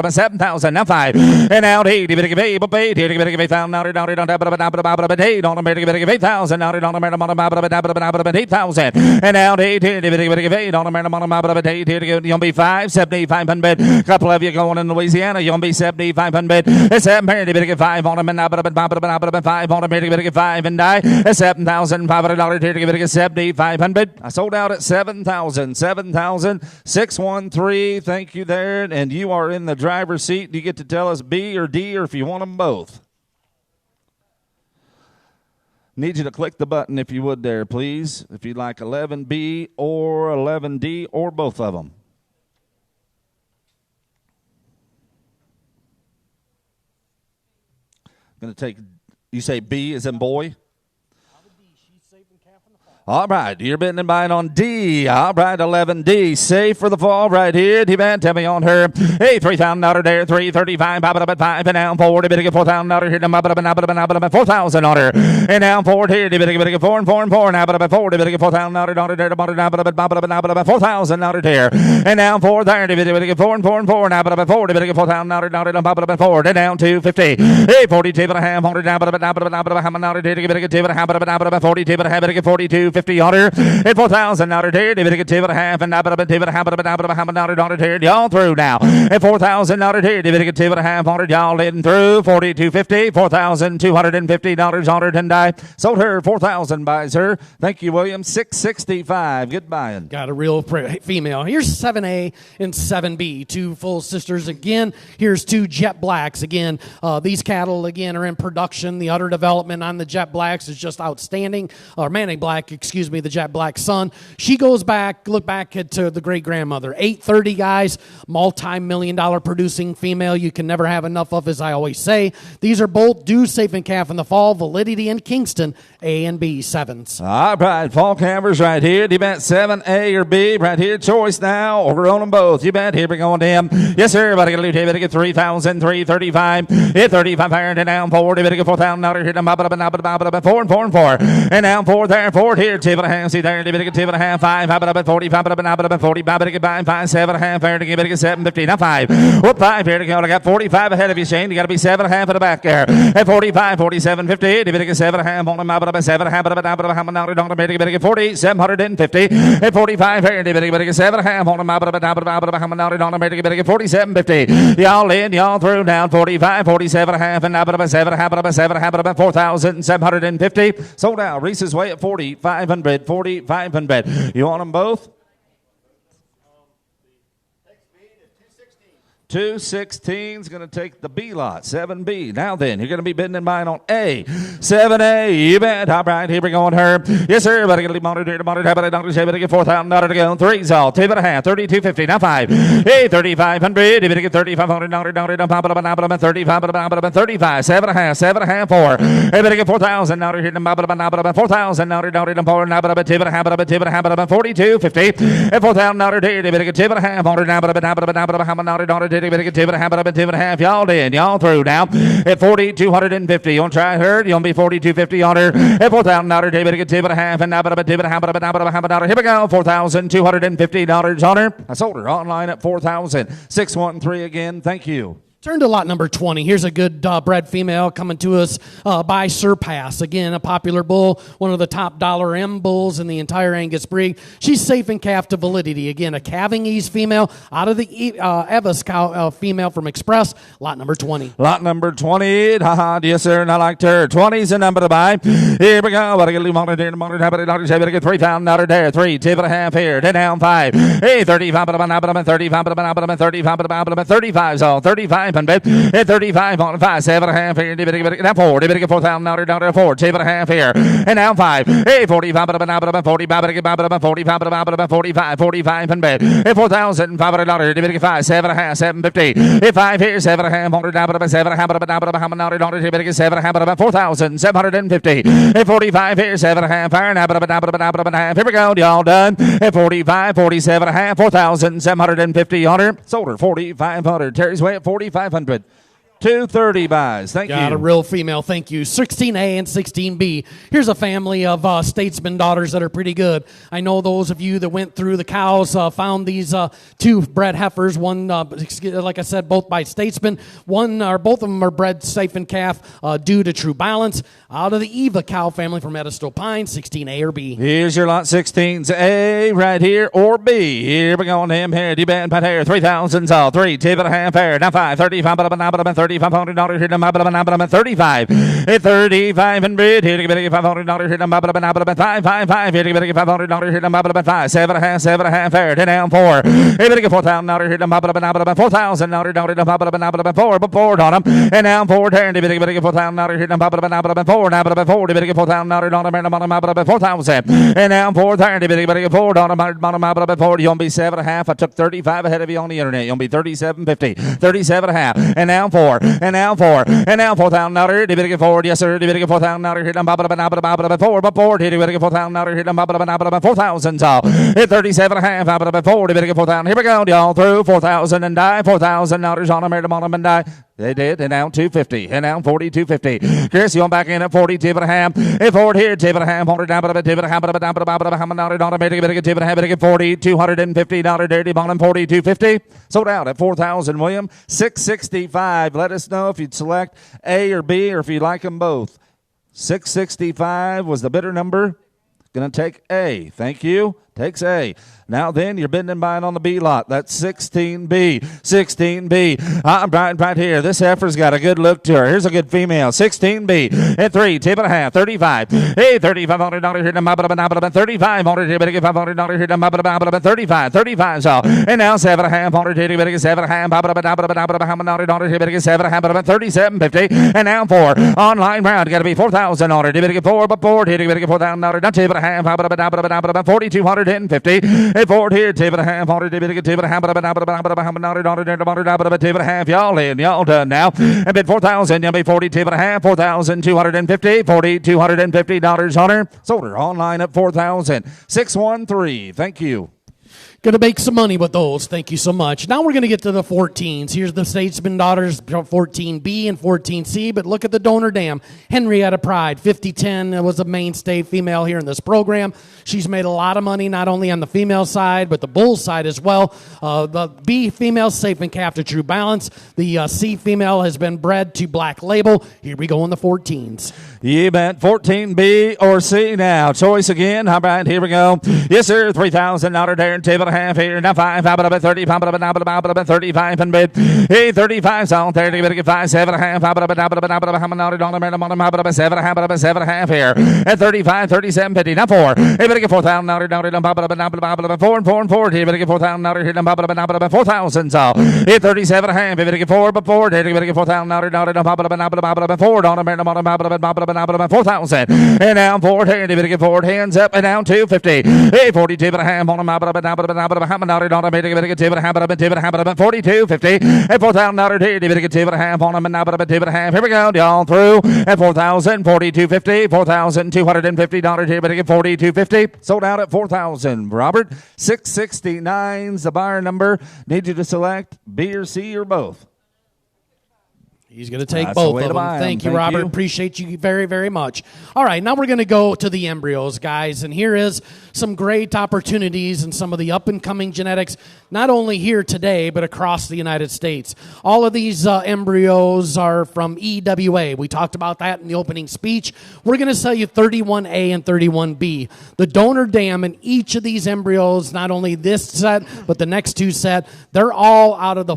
there. 7,000. Now 5. And now 8. Did get 8. But 8 here. Did get 8,000 out there. 8 on America, 8,000 out on America, 8,000 and out 8 here, 8 on America, 8 here, you're gonna be 7,500. A couple of you going in Louisiana, you're gonna be 7,500. It's 7 here, you get 5 on them, and 5 on America, get 5 and die. It's $7,500 here to get 7,500. I sold out at 7,000, 613. Thank you there, and you are in the driver's seat. You get to tell us B or D, or if you want them both. Need you to click the button if you would there, please. If you'd like 11B or 11D or both of them. Going to take, you say B as in boy? All right, you're bidding and buying on D. All right, 11D. Safe for the fall right here. D-Man, tell me on her. Hey, $3,000 there, 335, pop it up at 5, and down forward. Bidding at $4,000 here, now up at 4,000 on her. And down forward here, bidding at 4 and 4 and 4, now up at 4, bidding at $4,000 there, now up at $4,000 there. And down forward there, bidding at 4 and 4 and 4, now up at 4, bidding at $4,000 now up at 4, and down to 50. Hey, 42 and a half, 100 now up at bidding at 2 and a half, up at 42 and a half, bidding at 42. 50 order at $4,000 here. They get 2 and a half and up at 2 and a half $100 here. Y'all through now at $4,000 here. They get 2 and a half $100. Y'all in through $42.50, $4,250 honored and die. Sold her $4,000 buys her. Thank you, William. $665. Good buying. Got a real female. Here's 7A and 7B, two full sisters again. Here's two jet blacks again. These cattle again are in production. The udder development on the jet blacks is just outstanding. Or Manning Black, excuse me, the jet black son. She goes back, look back to the great grandmother. 830 guys, multi-million-dollar producing female. You can never have enough of, as I always say. These are both due safe and calf in the fall. Validity in Kingston, A and B 7s. All right, fall calvers right here. You bet 7A or B right here. Choice now. Over on them both. You bet. Here we go on them. Yes, sir. Everybody get a loot here. Better get 3,335. Hit 35 iron and down forward. Better get $4,000. Hit them up 4 and 4 and 4. And down forward there. Forward here. 2 and a half. See there. Better get 2 and a half. 5. Up at 45. Up at 45. Better get 5. 7 and a half. Better get 750. Now 5. Whoop 5 here to go. I got 45 ahead of you, Shane. You got to be 7 and a half at the back there. At 45, 47, 58. Better get 7 and a half. On them up at 7 and a half. Better get 40. 750. At 45 here. Better get 7 and a half. On them up at better get 47, 50. Y'all in. Y'all through down 45, 47 and a half. And up at 7 and a half. Up at 7 and a half. About 4,750. Sold out. Reese's Way at 4,500. 4,500. You want them both? 216 is going to take the B lot, 7B. Now then, you're going to be bidding and buying on A. 7A, you bet. All right, here we go on her. Yes, sir. Better get monitor to monitor. Better get $4,000 to go. 3's all. 2 and a half. 32.50. Now 5. Hey, 3,500. You better get $3,500. Pop it up 35. 35. 7 and a half. 7 and a half. 4. Hey, better get $4,000. Hit them up $4,000. 2 and a half. 2 and a half. 42.50. At $4,000. You better get 2 and a half. $100. Better get 2 and a half, up at 2 and a half. Y'all in, y'all through now. At 4,250. You want to try her? You want to be 4,250 on her? At $4,000. You better get 2 and a half. And up at 2 and a half. Here we go. $4,250 on her. I sold her online at 4,000. 613 again. Thank you. Turn to lot number 20. Here's a good bred female coming to us by Surpass. Again, a popular bull, one of the top dollar M bulls in the entire Angus breed. She's safe and calf to validity. Again, a calving ease female out of the Eva's cow female from Express. Lot number 20. Lot number 20. Haha, yes, sir, and I liked her. 20's the number to buy. Here we go. Better get better get $3,000 there. 3, 2 and a half here. 10 down 5. Hey, 35, 35's all. 35. At 35 on 5, 7 and a half here. Now 4. They better get $4,000 4. 2 and a half here. And now 5. Hey, 45 45. 45 and bed. At $4,500. They better get 5, 7 and a half, 750. At 5 here, 7 and a half. 7 and a half. They better get 7 and a half. About 4,750. At 45 here, 7 and a half. Here we go. Y'all done. At 45, 47 and a half. 4,750 on her. Sold her 4,500. Terry's Way at 4,500. 230 buys. Thank you. Got a real female. Thank you. 16A and 16B. Here's a family of statesman daughters that are pretty good. I know those of you that went through the cows found these two bred heifers. One, like I said, both by statesman. One or both of them are bred safe and calf due to True Balance. Out of the Eva cow family from Edisto Pine, 16A or B. Here's your lot 16's A right here or B. Here we go on him here. D-Band Pat Hair. 3,000's all. 3, 2 and a half hair. Now 5. 35. $3,500 here to 35. At 35 and bid here to get $500 here to 555 here to get $500 here to 5. 7 and a half, 7 and a half hair. 10 down 4. Here to get $4,000 here to $4,000 4. But forward on them. And down forward here to get $4,000 here to 4. Now but 4 to get $4,000 4,000. And down forward there to get forward on them. Forward you'll be 7 and a half. I took 35 ahead of you on the internet. You'll be 37.50. 37 and a half. And down 4. and now four, and now $4,000. Did get forward? Yes, sir. Did get $4,000 here? Four, but forward. Did get $4,000 here? 4,000. So hit 37 and a half. Forward. Did get 4,000. Here we go, y'all. Through 4,000 and die. $4,000 on them and die. They did, and now 250, and now 42.50. Chris, you on back in at 40, tip and a half. Hey, forward here, tip and a half, 100 down, tip and a half, down, tip and a half, 40, $250, dirty bottom, 42.50. Sold out at 4,000, William. 665. Let us know if you'd select A or B, or if you like them both. 665 was the bidder number. Going to take A. Thank you. Takes A. Now then, you're bidding and buying on the B lot. That's 16B. 16B. I'm right here. This heifer's got a good look to her. Here's a good female. 16B. At 3. Tip and a half. 35. Hey, $3,500 here. 3,500 here. Better get $500 here. 35. 35. So, and now 7,500 here. Better get 7,500 here. Better get 7,500. 37.50. And now 4. Online round. Got to be 4,000 on it. Better get 4. But forward here. Better get $4,000. Now tip and a half. 4,250. Hey, forward here, tip and a half, tip and a half, tip and a half, y'all in, y'all done now. And bid 4,000, you'll be 40, tip and a half, 4,250, $4,250 on her. Sold her online at 4,000, 613. Thank you. Going to make some money with those. Thank you so much. Now we're going to get to the 14s. Here's the Statesman Daughters, 14B and 14C. But look at the donor dam. Henrietta Pride, 5010, was a mainstay female here in this program. She's made a lot of money, not only on the female side, but the bull side as well. The B female, safe and calf to True Balance. The C female has been bred to Black Label. Here we go in the 14s. You bet. 14B or C now. Choice again. How about here we go. Yes, sir. $3,000 there and table and a half here. Now 5, 30, 35 and bid. Hey, 35 out there. You better get 5, 7 and a half. 7 and a half here. At 35, 37.50. Now 4. Hey, better get $4,000. 4 and 4. Here, better get $4,000 here. 4,000. So hit 37 and a half. You better get 4, but 4. Here, you better get $4,000. 4 on 4,000. And now forward here. You better get forward. Hands up and down 250. Hey, 42 and a half on them. 42.50 at $4,000 here. You better get 2 and a half on them. 2 and a half. Here we go. Y'all through at 4,000. 42.50. $4,250 here. Better get 42.50. Sold out at 4,000. Robert, 669's the buyer number. Need you to select B or C or both. He's going to take both of them. Thank you, Robert. Appreciate you very, very much. All right, now we're going to go to the embryos, guys. And here is some great opportunities and some of the up-and-coming genetics, not only here today, but across the United States. All of these embryos are from EWA. We talked about that in the opening speech. We're going to sell you 31A and 31B. The donor dam in each of these embryos, not only this set, but the next 2 set, they're all out of the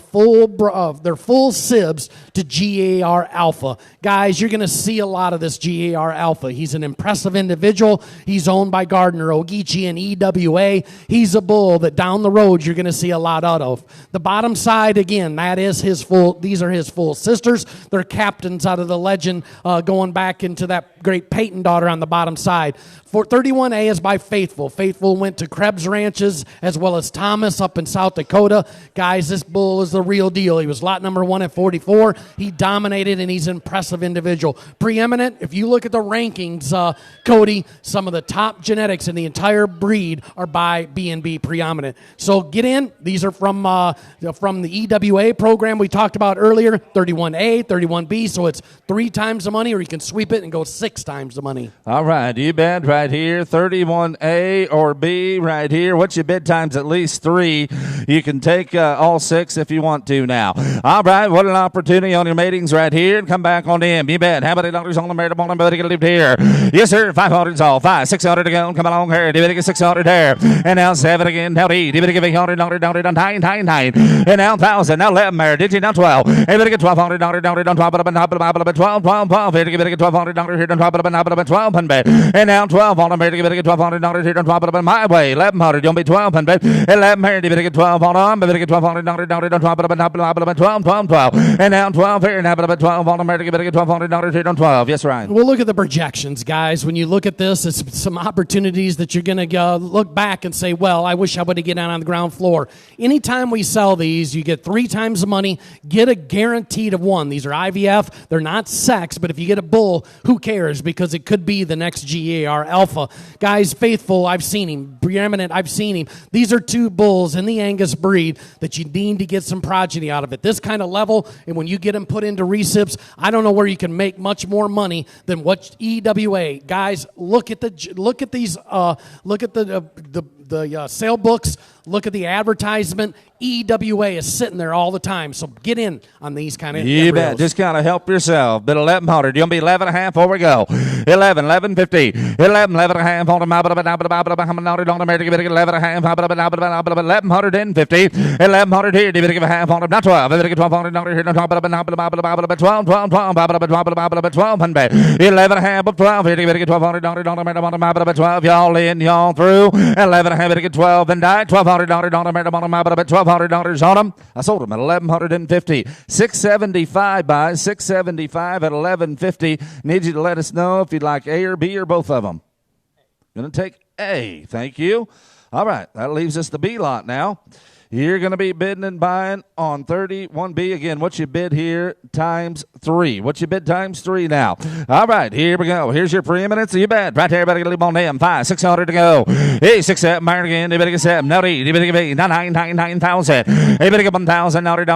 their full sibs to GAR Alpha. Guys, you're going to see a lot of this GAR Alpha. He's an impressive individual. He's owned by Gardner Ogeechee and EWA. He's a bull that down the road you're going to see a lot out of. The bottom side, again, that is these are his full sisters. They're captains out of the legend going back into that great Peyton daughter on the bottom side. For 31A is by Faithful. Faithful went to Krebs Ranches as well as Thomas up in South Dakota. Guys, this bull is the real deal. He was lot number 1 at 44. He dominated, and he's an impressive individual. Preeminent, if you look at the rankings, Cody, some of the top genetics in the entire breed are by B&B Preeminent. So get in. These are from the EWA program we talked about earlier, 31A, 31B, so it's 3 times the money, or you can sweep it and go 6 times the money. All right, you bet right here, 31A or B right here. What's your bid times? At least 3. You can take all 6 if you want to now. All right, what an opportunity on your matings right here, and come back on in. You bet. How about $8 on the merit on better get here? Yes, sir. 500's all. 5, 600 to go. Come along here. Do you get 600 there? And now 7 again. Now 8. Do you get 800? 9. And now 1,000. Now 11 there. Did you now 12? And you get $1,200 on top of 12. Here you get $1,200 here on top of the 1200. And now 12 on them, better get $1,200 here on top of the my way. 1100, you'll be 1200. 1100, better get 12 on them, better get $1,200 on top of the 12. And now 12 here, now 12 on them, better get $1,200 here on 12. Yes, Ryan. Well, look at the projections, guys. When you look at this, it's some opportunities that you're going to look back and say, well, I wish I would have get down on the ground floor. Anytime we sell these, you get 3 times the money, get a guaranteed of 1. These are IVF. They're not sex, but if you get a bull, who cares? Because it could be the next GAR Alpha. Guys, Faithful, I've seen him. Preeminent, I've seen him. These are 2 bulls in the Angus breed that you need to get some progeny out of it. This kind of level, and when you get them put into recips, I don't know where you can make much more money than what EWA. Guys, look at these, look at the sale books, look at the advertisement. EWA is sitting there all the time, so get in on these kind of You bet. Just kind of help yourself. Bit 1100. You'll be 11 and a half. Here we go. 1150. 11 and a half on the map. 11 and a half. 1150. 1100 here. Give a half on them. Not 12. $1,200 here. 1200. 11 and a half of 12. Here. Give $1,200 12. Y'all in, y'all through. 11 and a half. Get 12 and die. $1,200 $1,200 on them. I sold them at $1,150. $675 buys. $675 at $1,150. Need you to let us know if you'd like A or B or both of them. Going to take A. Thank you. All right. That leaves us the B lot now. You're going to be bidding and buying on 31B. Again, what's your bid here times 3? What's your bid times 3 now? All right, here we go. Here's your preeminence. You bet. Right there, everybody leave on them. 5, 600 to go. Hey, 6, 7, iron again. You better get 7. No, you better get 8. 9,000. You better get 1,000. Now, bond. You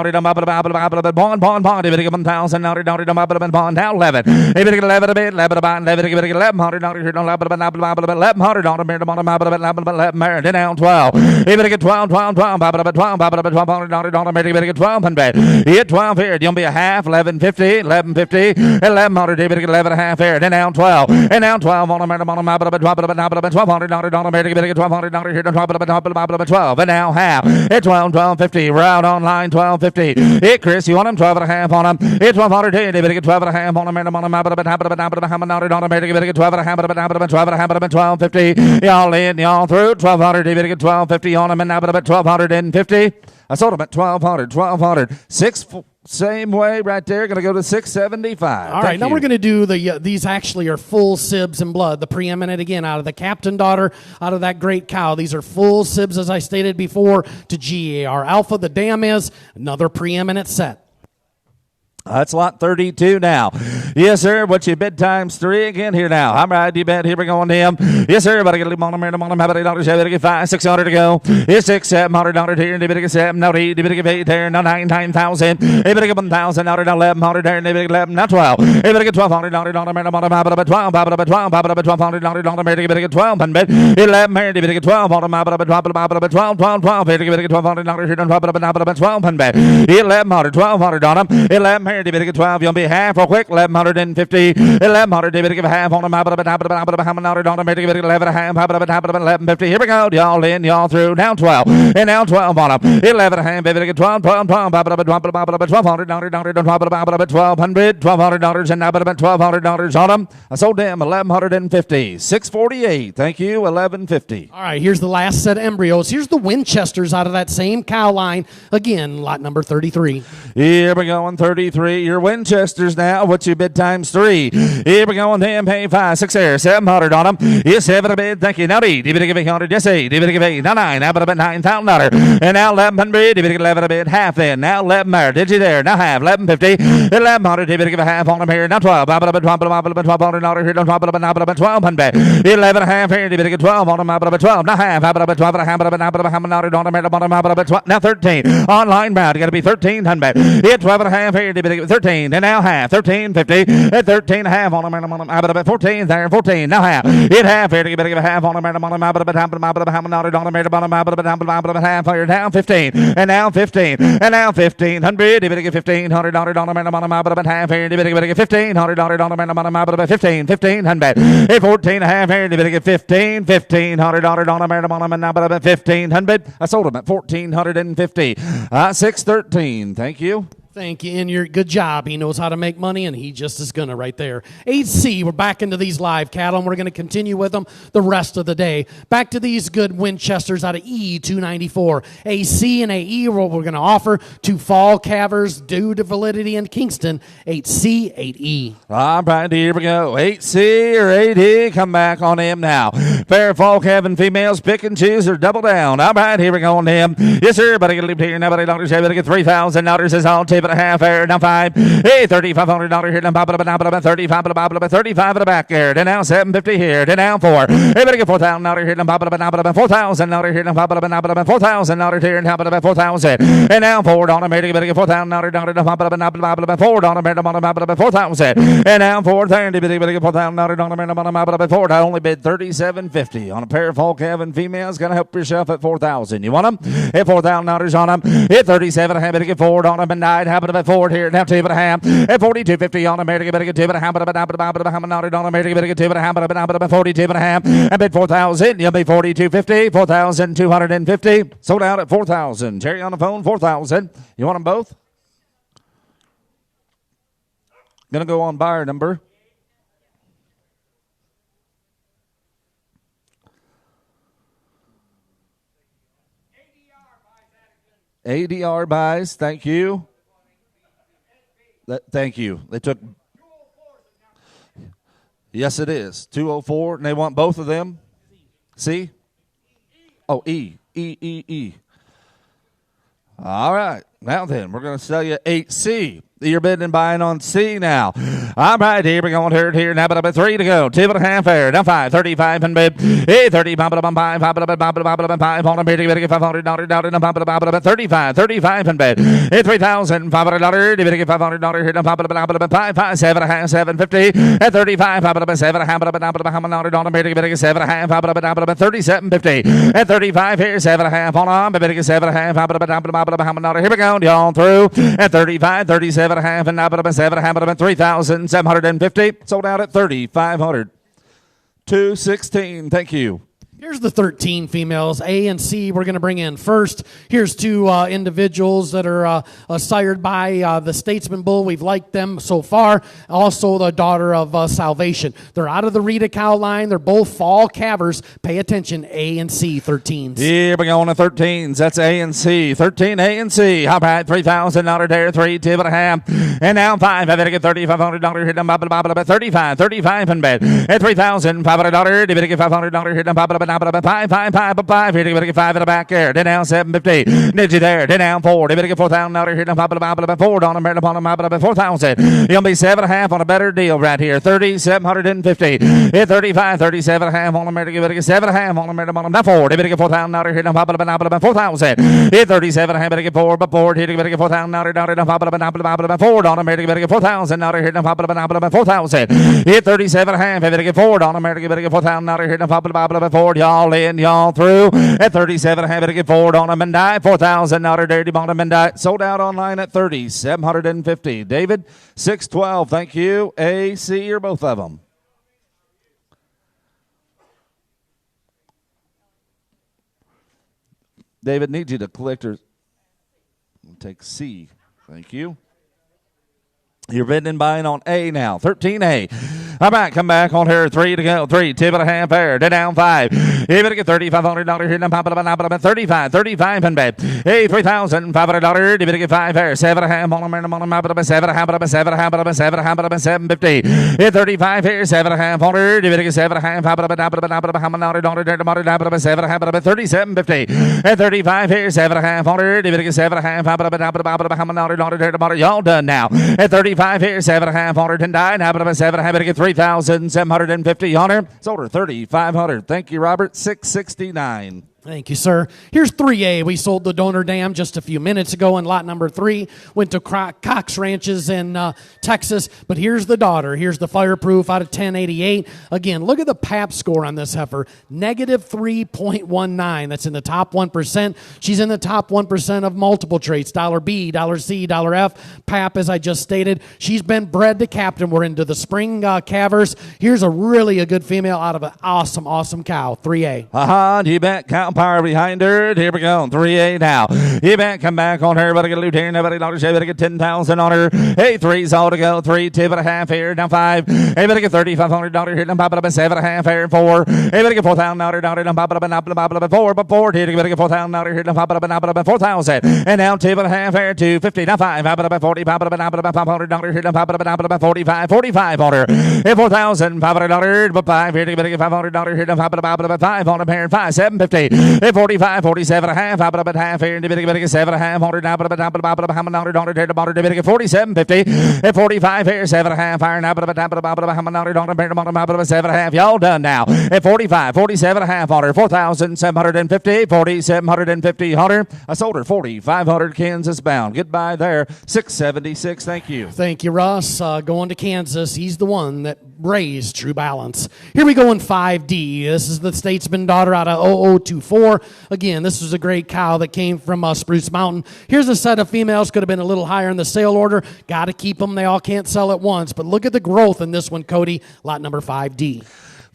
better get 1,000. Now, bond. Now, 11. You better get 11 a bit. 11 a bond. You better get $1,100. $1,100. Then down 12. You better get 12. $1,200. Maybe get 1,200. You get 12 here. You'll be a half. 1150. 1100. You better get 11 and a half here. Then down 12. And down 12 on $1,200. Maybe get $1,200 here. 12. And now half. It's 12.50. Round online 12.50. Hey, Chris, you want them 12 and a half on them? It's 1,200 here. You better get 12 and a half on them. Maybe get 12 and a half. 12.50. Y'all in, y'all through. 1,200. You better get 12.50 on them. And now 1,250. I sold them at 1,200. 6, same way right there. Going to go to 675. All right, now we're going to do these actually are full sibs and blood. The preeminent, again, out of the captain daughter, out of that great cow. These are full sibs, as I stated before, to GAR Alpha. The dam is another preeminent set. That's lot 32 now. Yes, sir. What's your bid times 3 again here now? I'm right. You bet. Here we go on them. Yes, sir. Better get a little on them. Have $8. Better get 5, 600 to go. It's $700 here. You better get 7. Now 8. You better get 8 there. Now 9,000. You better get 1,000. Now 1,100 there. You better get 11. Now 12. You better get $1,200. $1,200. You better get 1,200. 11 here. You better get 12 on them. 12. You better get $1,200 here. 1,200. 1,100. 1,200 on them. 11 here. You better get 12. You'll be half real quick. 1,150. 1,100. You better give a half on them. You better get 11 and a half. 1,150. Here we go. Y'all in, y'all through. Down 12. And down 12 on them. 11 and a half. You better get 12. $1,200. $1,200. And now $1,200 on them. I sold them 1,150. 648. Thank you. 1,150. All right, here's the last set of embryos. Here's the Winchesters out of that same cow line. Again, lot number 33. Here we go on 33. Your Winchesters now. What's your bid times 3? Here we go on them. Pay 5, 6 there. 700 on them. Yes, 7 a bid. Thank you. Now 8. You better give 800. Yes, 8. You better give 8. Now 9. Now about $9,000. And now 1,100. You better get 11 a bid. Half then. Now 11 did you there? Now half. 1,150. 1,100. You better give a half on them here. Now 12. $1,200 here. $1,200. 11 and a half here. You better get 12 on them. 12. Now half. Now 13. Online round. You got to be 1,300. Hit 12 and a half here. You better get 13. And now half. 13.50. At 13 and a half on them. 14 there. 14. Now half. Hit half here. You better give a half on them. Half here. Down 15. And now 15. And now 1,500. You better get $1,500 half here. You better get $1,500 1,500. At 14 and a half here. You better get $1,500 1,500. I sold them at 1,450. 613. Thank you. Thank you, and you're good job. He knows how to make money, and he just is gonna right there. 8C, we're back into these live cattle, and we're gonna continue with them the rest of the day. Back to these good Winchesters out of E294. AC and AE, what we're gonna offer to fall calvers due to validity in Kingston. 8C, 8E. All right, here we go. 8C or 8E, come back on him now. Fair fall calving females, pick and choose or double down. All right, here we go on him. Yes, sir, but I got to leave here. Nobody dollars, I better get $3,000 is all tip and a half air. Now 5. Hey, $3,500 here. Now pop it up, 35 35 at the back there. Then now $750 here. Then now 4. Hey, better get $4,000 here. Now pop it up, $4,000 here. Now pop it up, $4,000 here. Now pop it up, 4,000. And now $4 on a better get $4,000. Now pop it up, $4 on a better $4,000. And now $4,000. Better get $4,000. $4. I only bid $3,750 on a pair of fall calving females. Gonna help yourself at $4,000. You want them? Hit $4,000 on them. Hit 37. I better get $4 on them and 9. Happen to $4 here. Now 2.5. At 42.50 on them. Better get 2.5. But on them. Better get 2.5. 42.5. I bid 4,000. You'll be 42.50. 4,250. Sold out at 4,000. Jerry on the phone. 4,000. You want them both? Gonna go on buyer number. ADR buys, thank you. Thank you. They took. Yes, it is 204, and they want both of them. C. Oh, E. All right. Now then, we're going to sell you 8C. You're bidding and buying on C now. All right, here we go on here. Now, but 3 to go. 2.5 air. Now 5. 35 and bid. Hey, 30. 5 on a bid. You get $500. 35 and bid. Hey, $3,500. You get $500 here. Now 5. 7.50. At 35. 7. On a bid. You get 7.5. 37.50. At 35 here. 7.5 on a bid. You get 7.5. Here we go. Y'all through. At 35. 37. And now but 3,750. Sold out at 3,500. 216. Thank you. Here's the 13 females. A and C we're going to bring in first. Here's 2 individuals that are sired by the Statesman Bull. We've liked them so far. Also the daughter of Salvation. They're out of the Rita cow line. They're both fall calvers. Pay attention, A and C, 13s. Here we go on the 13s. That's A and C. 13 A and C. How about $3,000 there? 3, 2.5. And now 5. I better get $3,500 here. 35 and bed. At $3,500. You better get $500 here. 5 here. You better get 5 in the back there. Then now 750. Did you there? Then now 4. You better get $4,000 here. 4 on them. 4,000. You'll be 7.5 on a better deal right here. 3,750. Hit 35, 37.5 on them. You better get 7.5 on them. Now 4. You better get $4,000 here. 4,000. Hit 37.5. Better get 4. But 4 here. You better get $4,000. 4 on them. You better get $4,000 here. 4,000. Hit 37.5. You better get 4 on them. You better get $4,000 here. 4. Y'all in, y'all through. At 37, I have to get forward on them and die. $4,000 dirty bottom and die. Sold out online at 3,750. David, 612. Thank you. A, C, or both of them. David, need you to collect or take C. Thank you. You're bidding and buying on A now. 13A. All right, come back on here. 3 to go. 3, 2.5 air. Then down 5. You better get $3,500 here. Now pop it up. 35 and bed. Hey, $3,500. You better get 5 air. 7.5 on them. 750. Hit 35 here. 7.5 on her. You better get 7.5. 3750. At 35 here. 7.5 on her. You better get 7.5. Y'all done now. At 35 here. 7.5 on her. And die. Now put up 7. I better get 3,750 on her. Sold her 3,500. Thank you, Robert. 669. Thank you, sir. Here's 3A. We sold the donor dam just a few minutes ago, and lot number 3 went to Cox Ranches in Texas. But here's the daughter. Here's the fireproof out of 1088. Again, look at the PAP score on this heifer. Negative 3.19. That's in the top 1%. She's in the top 1% of multiple traits. Dollar B, dollar C, dollar F. PAP, as I just stated. She's been bred to captain. We're into the spring calvers. Here's a really good female out of an awesome, awesome cow. 3A. You bet. Cow now power behind her. Here we go. 3A now. You back, come back on her. Better get a loot here. Nobody dollars. Better get 10,000 on her. Hey, 3's all to go. 3, 2.5 here. Down 5. Hey, better get $3,500 here. Down pop it up at 7.5 here. 4. Hey, better get $4,000 down pop it up and up 4. But 4 here. Better get $4,000 here. Down pop it up and up 4,000. And now 2.5 here. 250. Now 5. Pop it up at 40. Pop it up and up $500 here. Down pop it up and up 45. 45 on her. Hey, $4,500. But 5 here. Better get $500 here. Down pop it up at 5 on her pair. 5. 750. Hey, 45. 47.5. Pop it up at half here. Better get 7.5 on her. Down pop it up how many $100 here. Better get 47.50. At 45 here. 7.5 iron. Now put up how many $100 7.5. Y'all done now. At 45. 47.5 on her. 4,750. 4,750 on her. I sold her 4,500 Kansas bound. Goodbye there. 676. Thank you. Thank you, Russ. Going to Kansas. He's the one that raised True Balance. Here we go in 5D. This is the Statesman daughter out of 0024. Again, this was a great cow that came from Spruce Mountain. Here's a set of females. Could have been a little higher in the sale order. Got to keep them. They all can't sell at once. But look at the growth in this one, Cody. Lot number 5D.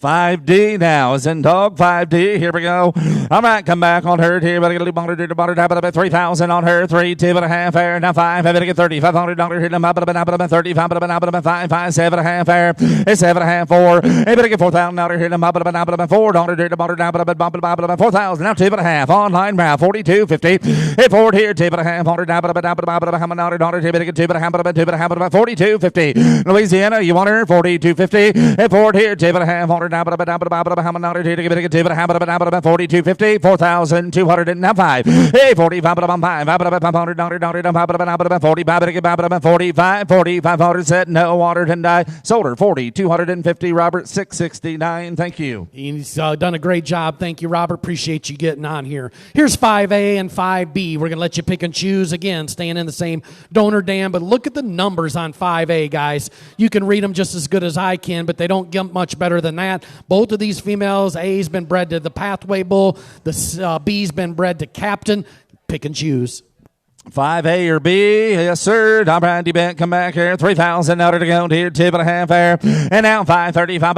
5D now is in dog 5D. Here we go. All right, come back on her. Here, better get a little bonder, tap it up at 3,000 on her. 3, 2.5 air. Now 5. I better get $3,500 here. Now 35, 5, 7.5 air. It's 7.5, 4. I better get $4,000 here. Now $4 here. $4,000. 4,000. Now 2.5 online now 42.50. Hit forward here. 2.5 $100. How many $100 here? Better get 2.5. 42.50. Louisiana, you want her 42.50. Hit forward here. 2.5 $100. How many $100 here? Better get 42.50. 4,205. Hey, 45. 500. 45. Better get 45. 4,500 set. No water and die. Sold her 4,250. Robert 669. Thank you. He's done a great job. Thank you, Robert. Appreciate you getting on here. Here's 5A and 5B. We're going to let you pick and choose. Again, staying in the same donor dam. But look at the numbers on 5A, guys. You can read them just as good as I can, but they don't get much better than that. Both of these females, A's been bred to the Pathway Bull. The B's been bred to Captain. Pick and choose. 5A or B, yes sir. Tom Brady bet, come back here. 3,000 out to go here. 2.5 air. And now 535.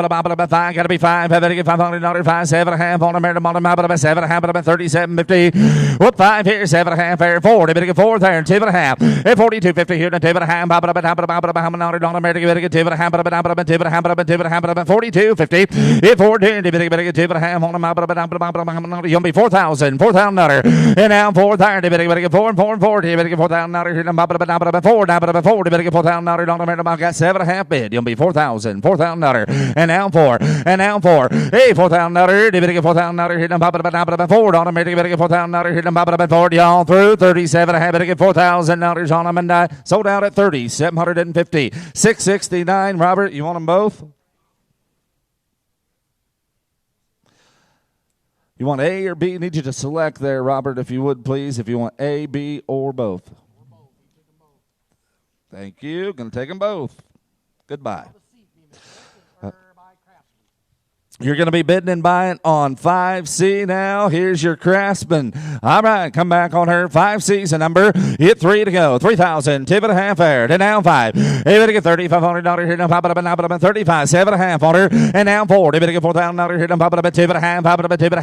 5 gotta be 5. I better get $500. 5, 7.5 on American bottom. 7.5. 37.50. Whoop 5 here. 7.5 air. 4. They better get 4 there. 2.5. 42.50 here. 2.5. How many $100 American better get 2.5. 42.50. If 4 here. They better get 2.5 on them. You'll be 4,000. $4,000. And now 4 there. They better get 4 and 4 and 4. You better get $4,000 here. $4. You better get $4,000 on the I got 7.5 bid. You'll be $4,000. And now 4. And now 4. Hey, $4,000. You better get $4,000 here. $4. On them. You better get $4,000 here. $4. Y'all through 37. I better get $4,000 on them. And I sold out at 3,750. 669. Robert, you want them both? You want A or B? I need you to select there, Robert, if you would, please. If you want A, B, or both. Thank you. Going to take them both. Goodbye. You're going to be bidding and buying on 5C now. Here's your Craftsman. All right, come back on her. 5C's a number. Hit 3 to go. 3,000. 2.5 air. And now 5. They better get $3,500 here. Now pop it up and pop it up 35. 7.5 on her. And now 4. They better get $4,000 here. Now pop it up at 2.5. Pop it up at 2.5.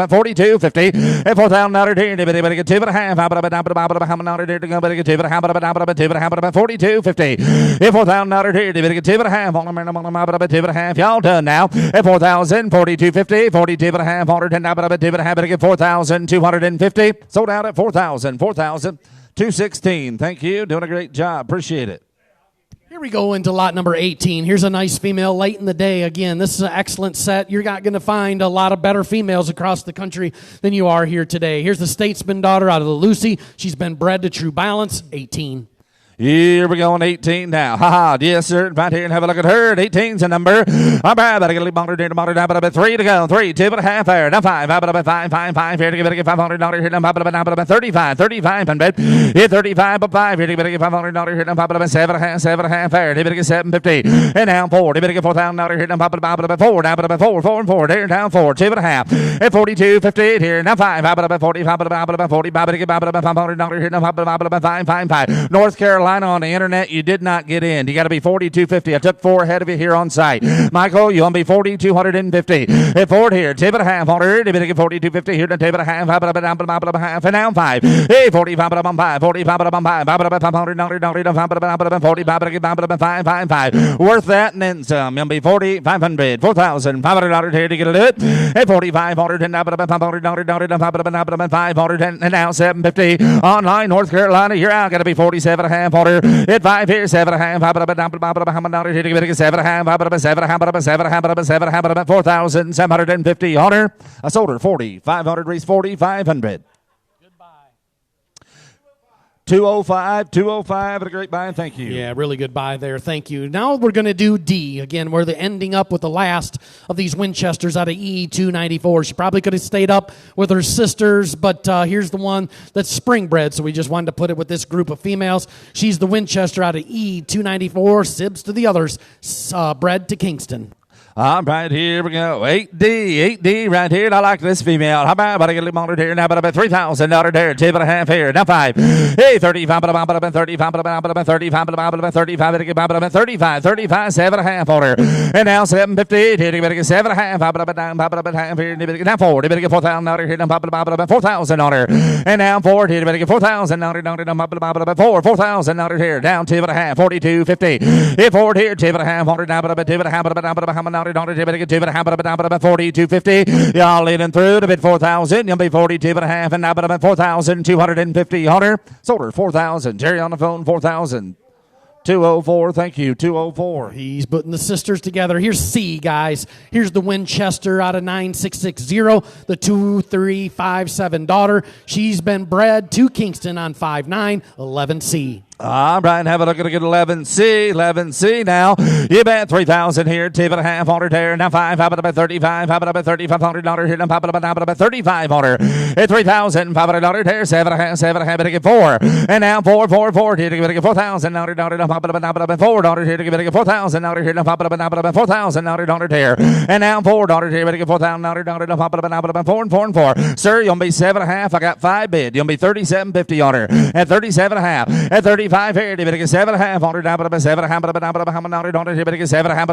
42.50. And $4,000 here. They better get 2.5. Pop it up and pop it up. How many $100 here to go? Better get 2.5. Pop it up at 42.50. And $4,000 here. They better get 2.5 on them. Pop it up at 2.5. Y'all done now. 4,000, 42.50, 42.5, 110, better get 4,250. Sold out at 4,000, 4,216. Thank you. Doing a great job. Appreciate it. Here we go into lot number 18. Here's a nice female late in the day. Again, this is an excellent set. You're not going to find a lot of better females across the country than you are here today. Here's the Statesman daughter out of the Lucy. She's been bred to True Balance, 18. Here we go on 18 now. Ha yes, sir. Right here and have a look at her. 18's a number. All right, better get a little bonder, down, but 3 to go. 3, 2.5 air. Now 5. Here to get $500 here. Now 35. 35 and bed. Hit 35 but 5. Here to get $500 here. Now 7.5 air. They better get 750. And down 4. They better get $4,000 here. Now 4. Down 4 and 4. There down 4. 2.5. At 42.50 here. Now 5. 45. Better get $500 here. Now 5. North Carolina. Carolina on the internet, you did not get in. You got to be 4250. I took 4 ahead of you here on site. Michael, you want to be 4250. At Ford here, tip and a half on her. They get 4250 here, tip and a half, half, and down 5. Hey, 45 on 5, 45 on 5, 555. Worth that and then some. You'll be 4,500, 4,500 here to get it. At 4,500 and 500 and now 750 online North Carolina. You're out. Got to be 47 and a half order. At 5 here, 7 and a half. 7 and a half, 4,750 on her. I sold her 4,500. Race 4,500. 205 at a great buy, and thank you. Yeah, really good buy there. Thank you. Now we're going to do D. Again, we're ending up with the last of these Winchesters out of E294. She probably could have stayed up with her sisters, but here's the one that's spring bred, so we just wanted to put it with this group of females. She's the Winchester out of E294, sibs to the others, bred to Kingston. All right, here we go. 8D right here. I like this female. How about I get a little more here now? But about $3,000 there. Tip and a half here. Now 5. Hey, 35, 35, 35, 35, 7 and a half on her. And now 750. Here, you better get 7 and a half. Now 4. You better get $4,000 here. Now 4,000 on her. And now 4. Here, you better get $4,000. 4,000 here. Down tip and a half. 42.50. Here, 4 here. Tip and a half. 100 now, but tip and a half. $42.50. Y'all leading through to bid 4,000. You'll be 42 and a half, and now but about 4,250 on her. Sold her 4,000. Jerry on the phone, 4,000. 204, thank you, 204. He's putting the sisters together. Here's C, guys. Here's the Winchester out of 9660, the 2357 daughter. She's been bred to Kingston on 5911C. All right, have a look at a good 11C now. You bet 3,000 here, tip and a half on her there. Now 5, how about 35, how about $3,500 here, now about 35 on her. At 3,500 there, 7 and a half, to get 4. And now 4, here to get 4,000, now $4 here to get 4,000, now here, now $4,000 there. And now $4 here to get 4,000, now 4 and 4. Sir, you'll be 7 and a half. I got 5 bid. You'll be 37.50 on her. At 37 and a half. At 35 here, you better get 7 and a half on her. Down but 7 and a half, you better get 7 and a half,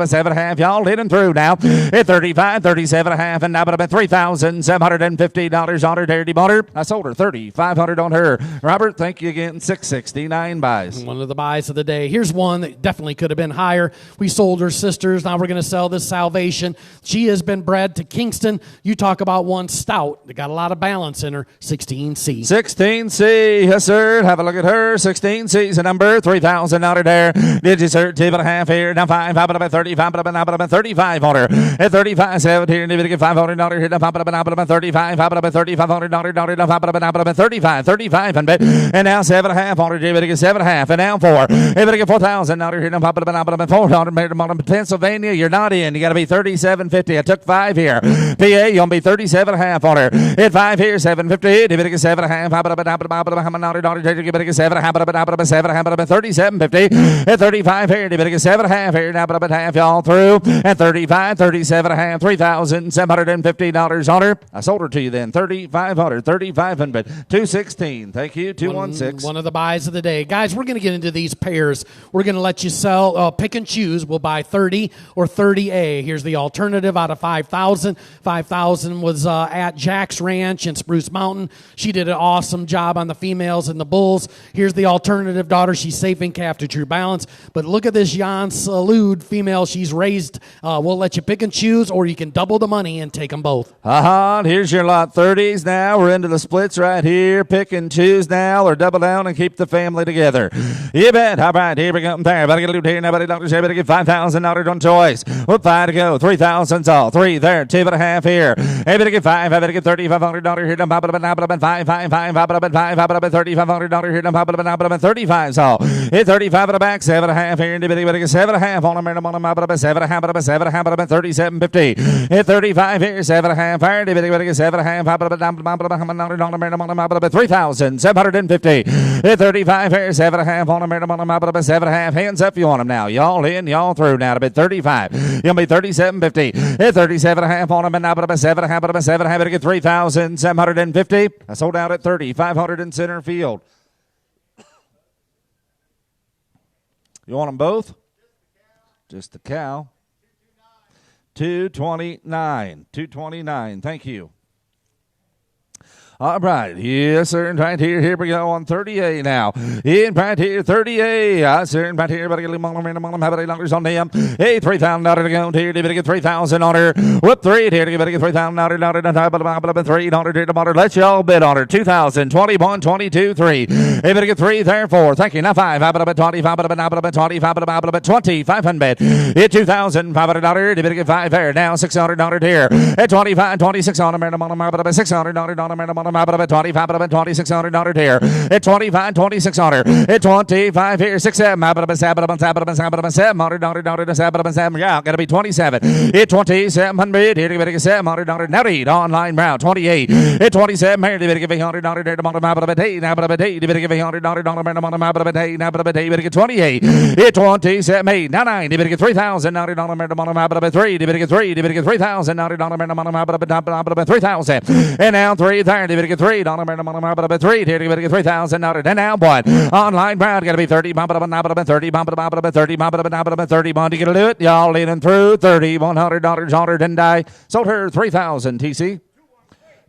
7 and a half. Y'all hitting through now. At 35, 37 and a half, and now but $3,750 on her. Dirty butter. I sold her 3,500 on her. Robert, thank you again. 669 buys. One of the buys of the day. Here's one that definitely could have been higher. We sold her sisters. Now we're going to sell this Salvation. She has been bred to Kingston. You talk about one stout. They got a lot of balance in her. 16C. 16C, yes sir. Have a look at her. 16C's a number. 3,000 out of there. Did you sir? 2 and a half here. Now 5. How about 35? Now about 35 on her. At 35, 7 here. Did you get $500 here? Now about 35. How about $3,500? Now about 35. 35 and bet. And now 7 and a half on her. Did you get 7 and a half? And now 4. You better get $4,000 here. Now about 400. Pennsylvania, you're not in. You got to be 37.50. I took 5 here. PA, you're gonna be 37 and a half on her. At 5 here, 750. You better get 7 and a half. How about you better get 7 and a half? 37.50. At 35 here, you better get 7 and a half here. Now about half y'all through. At 35, 37 and a half, $3,750 on her. I sold her to you then. 3,500, 3,500, 216. Thank you. 216. One of the buys of the day, guys. We're going to get into these pairs. We're going to let you sell, pick and choose. We'll buy 30 or 30A. Here's the alternative out of 5,000. 5,000 was at Jack's Ranch in Spruce Mountain. She did an awesome job on the females and the bulls. Here's the alternative daughter. She's safe in calf to true balance. But look at this Jan Salud female. She's raised. We'll let you pick and choose, or you can double the money and take them both. Here's your lot 30s now. We're into the splits right here. Pick and choose now, or double down and keep the family together. You bet. All right, here we go. There. Better get a loot here. Nobody doctors here. Better get $5,000 on choice. With 5 to go. 3,000's all. 3 there. 2 and a half here. Hey, better get 5. I better get $3,500 here. Pop it up and 5. Pop it up and 5. Pop it up and $3,500 here. Pop it up and 35's all. Hit 35 at the back. 7 and a half here. Better get 7 and a half on them. On them. Pop it up 7 and a half. 7 and a half. 37.50. Hit 35 here. 7 and a half. Fire. Better get 7 and a half. Pop it up and 3,750. Hit 35 here. 7 and a half on them. 7 and a half. Hands up, you want them now. Y'all in, y'all through now to bid 35. You'll be 37.50. Hit 37 and a half on them. And now about 7 and a half. 7 and a half to get 3,750. I sold out at 3,500 in center field. You want them both? Just the cow. 229. 229. Thank you. All right, yes, sir, and right here we go on 38 now. In right here, 38, yes, sir, and right here, but I get a little more, have any numbers on them. Hey, $3,000 to go here, to get 3,000 on her. Whoop, 3 here, to get $3,000, 300 here, to let's y'all bid on her. 2,000, 21, 22, 3. Hey, better get 3 there, 4. Thank you. Now 5, 25, 25, 20, 500. Hit $2,500, to get 5 there. Now $600 here. At 25, 26 on them, $600, $2,600 here. At 25, 2600. At 25 here, 700. Yeah, gotta be 27. At 2,700 here, to get $700. Now read online round 28. At 27 here, to get $800 there. Now to get $28. At 27, now 9. To get $3,000. 3 to get $3,000. 3,000. And now 3 there. To get 3 $3 here, to get $3,000. And now what? Online round got to be 30. 30 to get it. Y'all leaning through $3,100 on her. Didn't I? Sold her 3,000. TC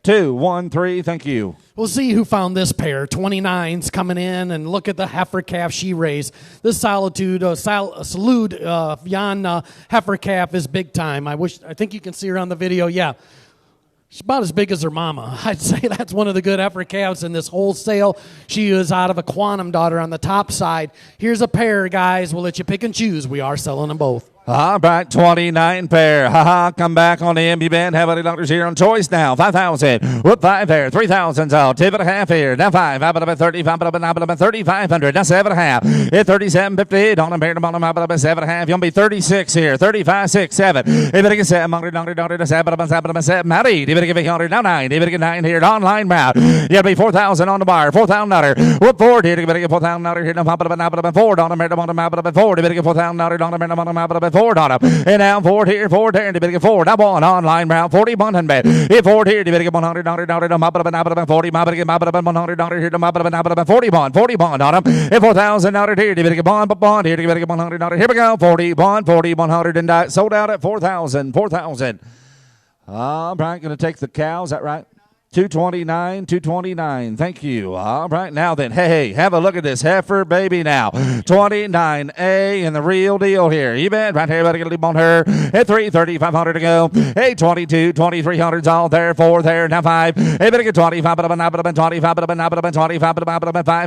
213. Thank you. We'll see who found this pair. 29's coming in, and look at the heifer calf she raised. This salute Jan heifer calf is big time. I think you can see her on the video. Yeah. She's about as big as her mama. I'd say that's one of the good heifer calves in this wholesale. She is out of a Quantum daughter on the top side. Here's a pair, guys. We'll let you pick and choose. We are selling them both. All right, 29 pair. Come back on the MB band. Have any doctors here on choice now? 5,000. Whoop, 5 there. 3,000's out. Tip and a half here. Now 5. 3,500. Now 7.5. Hit 37.50. On the pair. 7.5. You'll be 36 here. 35, 6, 7. You better get 700. 7. Out 8. You better get 800. Now 9. You better get 9 here. Online route. You gotta be 4,000 on the bar. $4,000. Whoop, 4 here. You better get $4,000 here. Now 4. On the pair. 4. You better get $4,000 on the pair. 4 on up. And now 4 here, 4 there, and you better get 4. Now 1 online round, 4,100. Hit 4 here, you better get $100. 40, better get $100 here, 41 on them. Hit $4,000 here, you better get bond here, you better get $100. Here we go, 4100, and sold out at 4,000. All right, going to take the cow, is that right? 229. Thank you. All right, now then, hey, have a look at this heifer baby now. 29A and the real deal here. You bet. Right here, better get a leap on her. At 3,500 to go. Hey, 22, 2,300's all there. 4 there. Now 5. Hey, better get 25.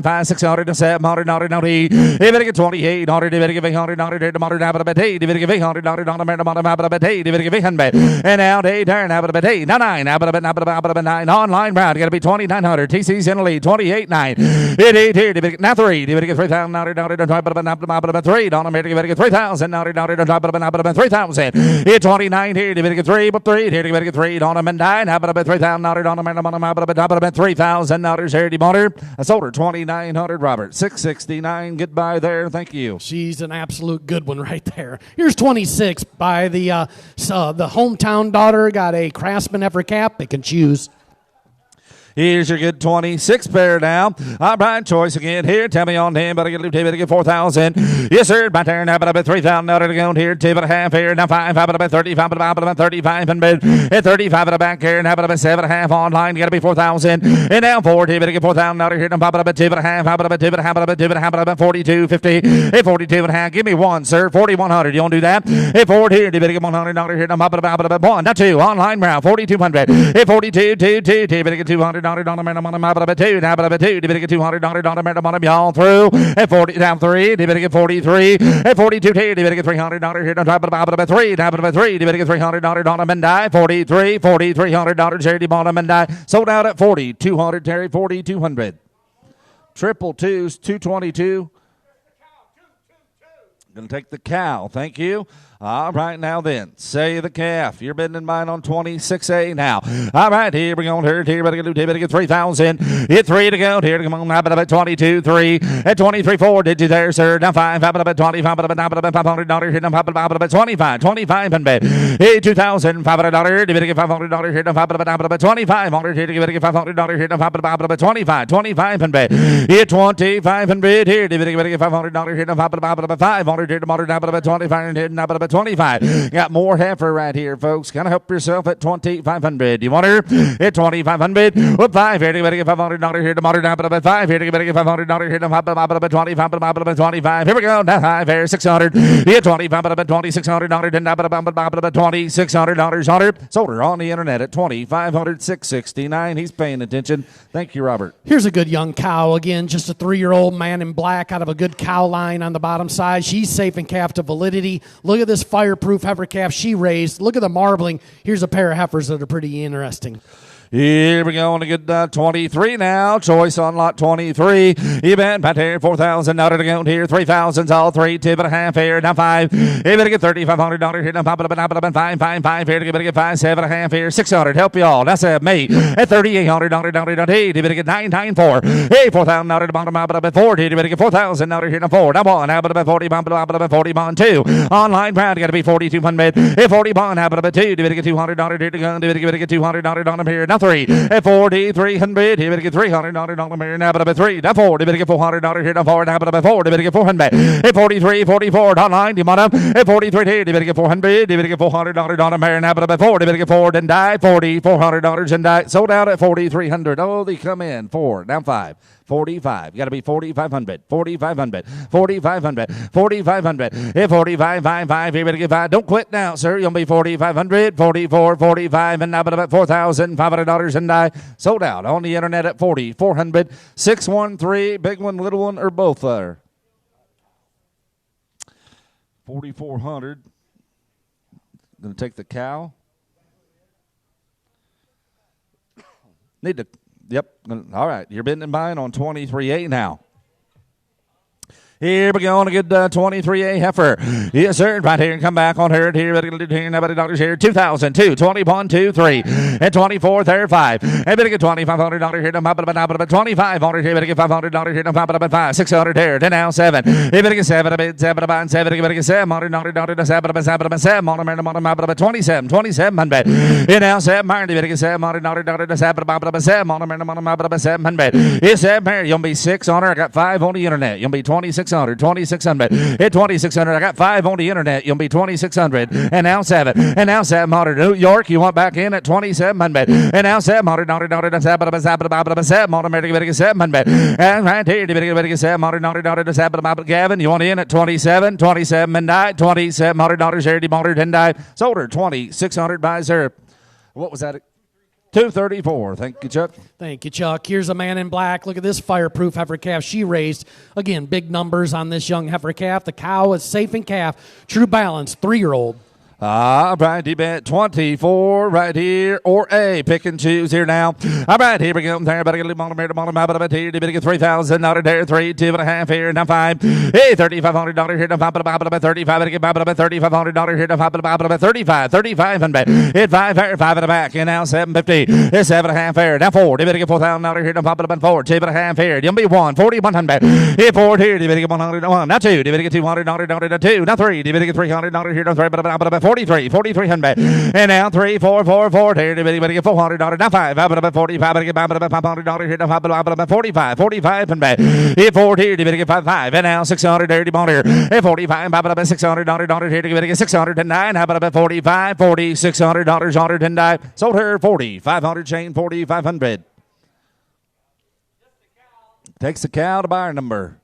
5, 600 to 700. Now he. Hey, better get 2,800. You better get 800. You better get 800. You better get 800. And now they turn. Now 9. Online round, got to be 2,900. TC's in the lead, 28.9. Hit 8 here, now 3. You better get $3,000. 3. Don't you better get $3,000. 3,000. Hit 29 here, you better get 3. But 3 here, you better get 3. Don't them and $9. How about $3,000? $3,000 here, you bought her. I sold her 2,900. Robert, 669. Goodbye there. Thank you. She's an absolute good one right there. Here's 26 by the hometown daughter. Got a Craftsman heifer cap. They can choose. Here's your good 26 pair now. All right, choice again here. Tell me on him, but I get 4,000. Yes, sir. By turn, now, but about $3,000 to go here. 2.5 here. Now 5, about 35, about 35 and bid. At 35 at the back here. Now about 7.5 online. You got to be 4,000. And now 4, you better get $4,000 here. Now about 2.5, about 42.50. At 42.5. Give me 1, sir. 4,100. You want to do that? At 4 here, you better get $100 here. Now about 1. Now 2 online round. 4,200. At 42, 2, you better get $200. $200 on the 2, now about 2, you better get $200 on them, y'all through. At 40, down 3, you better get 43. At 42, you better get $300 here, don't about 3, down about 3, you better get $300 on them and die. $4,300 charity bottom and die. Sold out at 4,200, Terry, 4,200. Triple twos, 222. Going to take the cow. Thank you. All right, now then, say the calf. You're bidding in mine on 26A now. All right, here we go. Here, better get 3,000. Hit 3 to go. Here, come on. Now, about 22, 3. At 23, 4. Did you there, sir? Now 5. About 25. About $500. Here, now about 25. 25 and bet. Hey, $2,500. Did you get $500? Here, now about 2,500. Here, did you get $500? Here, now about 25. 25 and bet. Hit 25 and bet. Here, did you get $500? Here, now about 500. Here, now about 25. Here, now about 25. Got more heifer right here, folks. Kind of help yourself at 2,500. You want her at 2,500? With 5 here, you better get $500 here tomorrow. Now, but about 5 here, you better get $500 here tomorrow. About 25. Here we go. Now 5 here, 600. Here 25, about $2,600. And now about $2,600 on her. Sold her on the internet at 2,500, 669. He's paying attention. Thank you, Robert. Here's a good young cow. Again, just a 3-year-old man in black out of a good cow line on the bottom side. She's safe and calf to validity. Look at this fireproof heifer calf she raised. Look at the marbling. Here's a pair of heifers that are pretty interesting. Here we go on a good 23 now. Choice on lot 23. Event back here, 4,000 out of the count here. 3,000's all 3. 2.5 here. Now 5. You better get $3,500 here. Now pop it up and 5 here. You better get 5. 7.5 here. 600. Help you all. That's a me at $3,800. Hey, you better get 994. Hey, 4,000 out of the bottom. About 40. You better get 4,000 out of here. Now 4. Now 1. How about 40? About 40 bond 2. Online round. Got to be 4,200. Hey, 40 bond. How about 2? You better get $200 here to go. You better get $200 on them here. Now 3 at 4,300. He better get $300 on the mirror. Now, but about 3. Now 4. He better get $400 here. Now 4. Now, but about 4. He better get 400. At 43, 44. Online. You want him? At 43 here. He better get 400. He better get $400 on the mirror. Now, but about 4. He better get 4 and die. $400 and die. Sold out at 4,300. Oh, they come in. 4. Now 5. 45. You got to be 4,500. 4,500. 4,500. 4,500. At 45, 5. You better get 5. Don't quit now, sir. You'll be 4,500. 44, 45. And now, but about $4,500 and die. Sold out on the internet at 4,400. 613. Big one, little one, or both there? 4,400. Going to take the cow. Need to. Yep. All right. You're bidding and buying on 23A now. Here we go on a good 23A heifer. Yes, sir. Right here and come back on her. Here, $2,000 here. 2,002, 21, 2, 3. And 24, 35. And better get $2,500 here. About 2,500 here. Better get $500 here. About 5. 600 here. Then now 7. You better get 7. About 7. You better get $700. 7 on about 27. 2,700. You now 700. You better get $700. 700. It's 7 here. You'll be 6 on her. I got 5 on the internet. You'll be 26. 2,600. Hit 2,600. I got 5 on the internet. You'll be 2,600. And now 7. And now 700. New York, you want back in at 2,700. And now 700. 700. And right here, you better get 700. Gavin, you want in at 27. 27 and die. $2,700. Charity Bonner and die. Sold her 2,600 by sir. What was that? 234. Thank you, Chuck. Thank you, Chuck. Here's a man in black. Look at this fireproof heifer calf she raised. Again, big numbers on this young heifer calf. The cow is safe and calf. True balance, 3-year-old. All right, D-bet 24 right here, or A. Pick and choose here now. All right, here we go. There, better get a little more, about here. Better get 3,000 out of there. 3, 2.5 here. Now 5. Hey, $3,500 here. Now about 35. Better get about $3,500 here. Now about 35. 35 and bet. Hit 5 here. 5 in the back. And now 750. It's 7.5 here. Now 4. You better get $4,000 here. Now about 4. 2.5 here. You'll be 1. 4,100. Hit 4 here. You better get $100. Now 2. You better get $200. Now 2. Now 3. You better get $300 here. Now 3. About 4,300. And now 3, 4, 4, 4. Here, you better get $400. Now 5. About 45. Better get $500 here. Now about 45. 45 and back. Hit 4 here. You better get 5. And now 600. Dirty bond here. Hit 45. About $600 here. You better get 609. How about 45? $4,600 on her and die. Sold her 4,500. Chain 4,500. Takes the cow to buyer number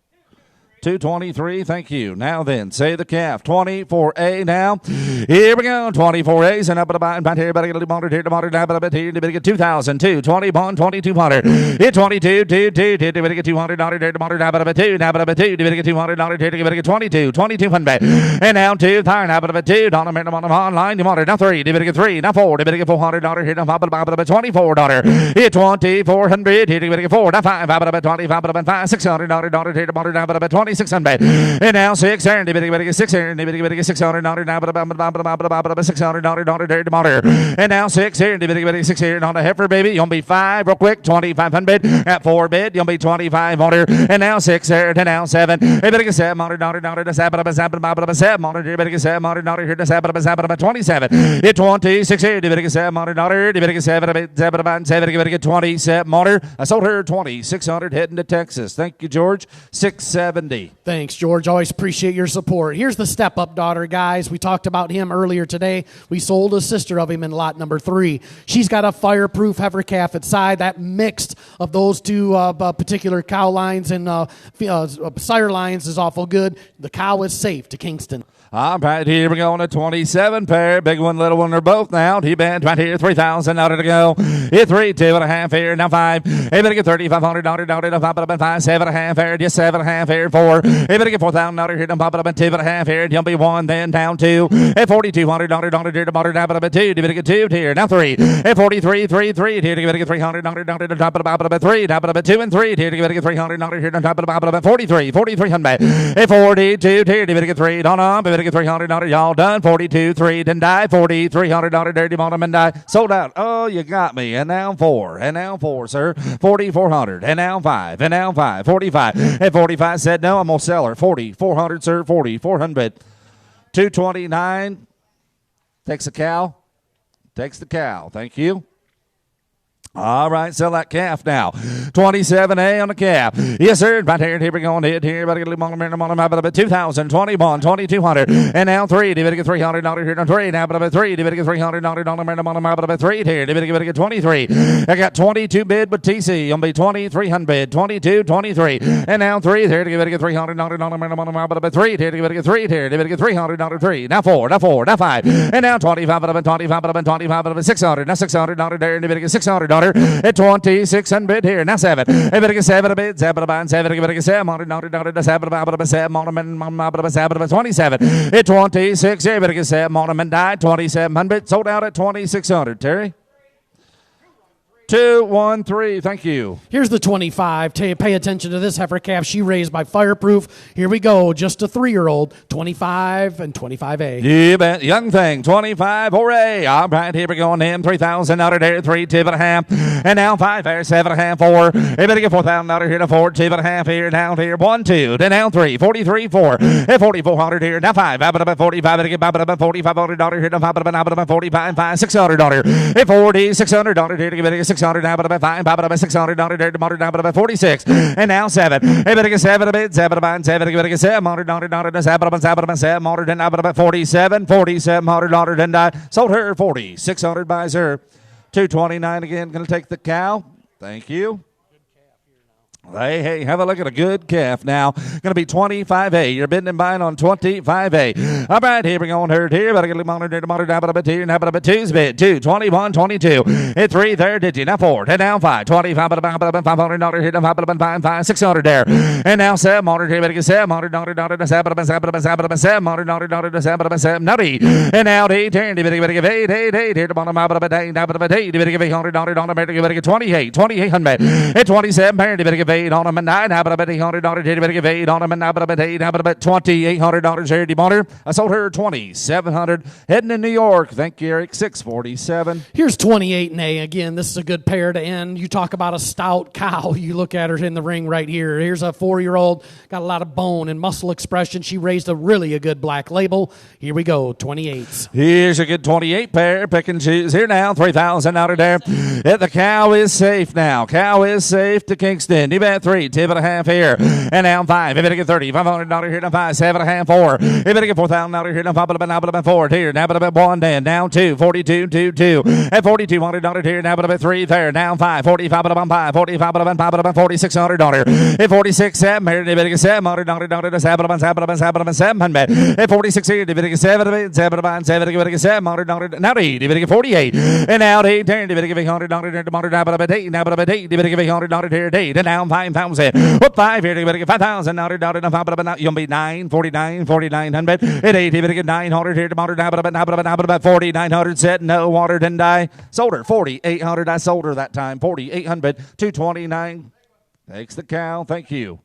223, thank you. Now then, say the calf. 24A now. Here we go. 24A's and up at the bottom. Right here, better get a little more here. Tomorrow, now, but here, you better get 2,002. 20 bond, 2,200. Hit 22, 2, 2, you better get $200 here. Tomorrow, now, but 2, now, but 2, you better get $200 here. You better get 22, 2,200. And now 2, tire, now, but 2, down online, you want it. Now 3, you better get 3. Now 4, you better get $400 here. Now, but $24. Hit 2,400. Here, you better get 4. Now 5, about 25, about 5, $600 here. Tomorrow, now, but 20. 2600. And now 600, 600, 600, $600, $600, motor. And now 600, 600 on the heifer, baby. You'll be 5 real quick, 2500. At 4 bid, you'll be 25 motor. And now 600, and now 7. Hey, better get 7 motor, $7, motor, better get 7 motor, here to 27. It's 26 here, better get 7 motor, better get 7, 7, better get 27 motor. I sold her 2600 heading to Texas. Thank you, George. 670. Thanks, George. Always appreciate your support. Here's the step-up daughter, guys. We talked about him earlier today. We sold a sister of him in lot number 3. She's got a fireproof heifer calf at side. That mixed of those two particular cow lines and sire lines is awful good. The cow is safe to Kingston. All right, here we go on a 27 pair. Big one, little one, they're both now. T-band right here, 3,000 out to go. It's 3, 2.5 here, now 5. Hey, better get $3,500 out to pop it up in 5, 7.5 here, just 7.5 here, 4. Hey, better get $4,000 out here, pop it up in 2.5 here, jump be 1, then down 2. Hey, $4,200 here to motor down up at 2. You better get 2 here, now 3. Hey, 43, 3, 3 here, you better get $300 to top it up at 3, top it up at 2 and 3 here, you better get $300 here to top it up at 43, 4,300. Hey, 42 here, you better get 3 on, better get $300, y'all done. 42, 3, then die. $4,300 dirty bottom and die. Sold out. Oh, you got me. And now 4. And now 4, sir. 4,400. And now 5. And now 5. 45. And 45 said no. I'm going to sell her. 4,400, sir. 4,400. 229. Takes the cow. Takes the cow. Thank you. All right, sell that calf now. 27A on the calf. Yes, sir. Right here, here we go. Here, about to get about 2021, 2,200. And now 3. They better get $300 here on 3. Now about 3. They better get $300 on about 3 here. They better get 23. I got 22 bid with TC. On be 2,300 bid. 22, 23. And now 3 here. They better get $300 on about 3 here. They better get 3 here. They better get $300 3. Now 4, now 4, now 5. And now 25 of 25 of 25 of 600. Now $600 there. They better get $600. At 2,600 here. Now 7. Hey, better get 7 a bid. 7 about 7. Better get 7 on it. 7 about 7 on them. 7 27. At 26. Hey, better get 7 on them and die. 2,700. Sold out at 2,600. Terry? 213. Thank you. Here's the 25. Pay attention to this heifer calf. She raised by Fireproof. Here we go. Just a 3-year-old. 25 and 25A. You bet. Young thing. 25. Hooray. All right. Here we go on him. 3,000 out of there. 3, 2.5. And now 5 there. 7.5. 4. Hey, better get 4,000 out of here to 4. 2.5 here. Down here. 1, 2. Then now 3. 43. 4. Hey, 4,400 here. Now 5. About 45. Better get about $4,500 here. Now 5. 45. 5. $600. Hey, 40. $600 here. Better get 600 down about 5, about $600 there to motor down about 46, and now 7. Hey, better get 7 a bit, 7 about 7, better get 7 motor down to 7 motor down about 47, 47 motor down then die. Sold her 40, 600 buys her. 229 again. Going to take the cow. Thank you. Hey, have a look at a good calf now. Going to be 25A. You're bidding and buying on 25A. All right, here we go on herd here. Better get a monitor to monitor down about here and have about 2's bid. 2, 21, 22. Hit 3 there, did you? Now 4. Head down 5. 25, $500 hit them 5, 600 there. And now 7 monitor here. Better get 7 monitor to 7 monitor to 7 nutty. And now 8 turn. Better get 8 here to bottom about a day. Better get $800 on the better get 28, 2,800. Hit 27 parent. Better get 8 on them and 9. How about $800? You better give 8 on them and now about 8. How about $2,800 here? Do you want her? I sold her 2,700. Heading to New York. Thank you, Eric. 647. Here's 28A again. This is a good pair to end. You talk about a stout cow. You look at her in the ring right here. Here's a 4-year-old. Got a lot of bone and muscle expression. She raised a good black label. Here we go. 28s. Here's a good 28 pair. Pick and choose here now. 3,000 out of there. The cow is safe now. Cow is safe to Kingston. You bet 3, 2.5 here. And now 5. You better get $3,500 here. Now 5, 7.5, 4. You better get $4,000 here. Now 5, 4 here. Now about 1 then. Down 2, 42, 2, 2. And $4,200 here. Now about 3 there. Now 5, 45, 5, 45, $4,600. And 46, 7 here. You better get $700 to 700. And 46 here. You better get 7, 7, you better get $700. Now 8. You better get 48. And now 8 turn. You better get $100 to motor down about 8. Now about 8. You better get $100 here. 8. And now 5,000. What 5 here? You better get $5,000. You'll be 9, 49, 4,900. At 8, you better get 900 here to motor down about 4,900. Set no water didn't die. Sold her 4,800. I sold her that time. 4,800. 229. Takes the cow. Thank you.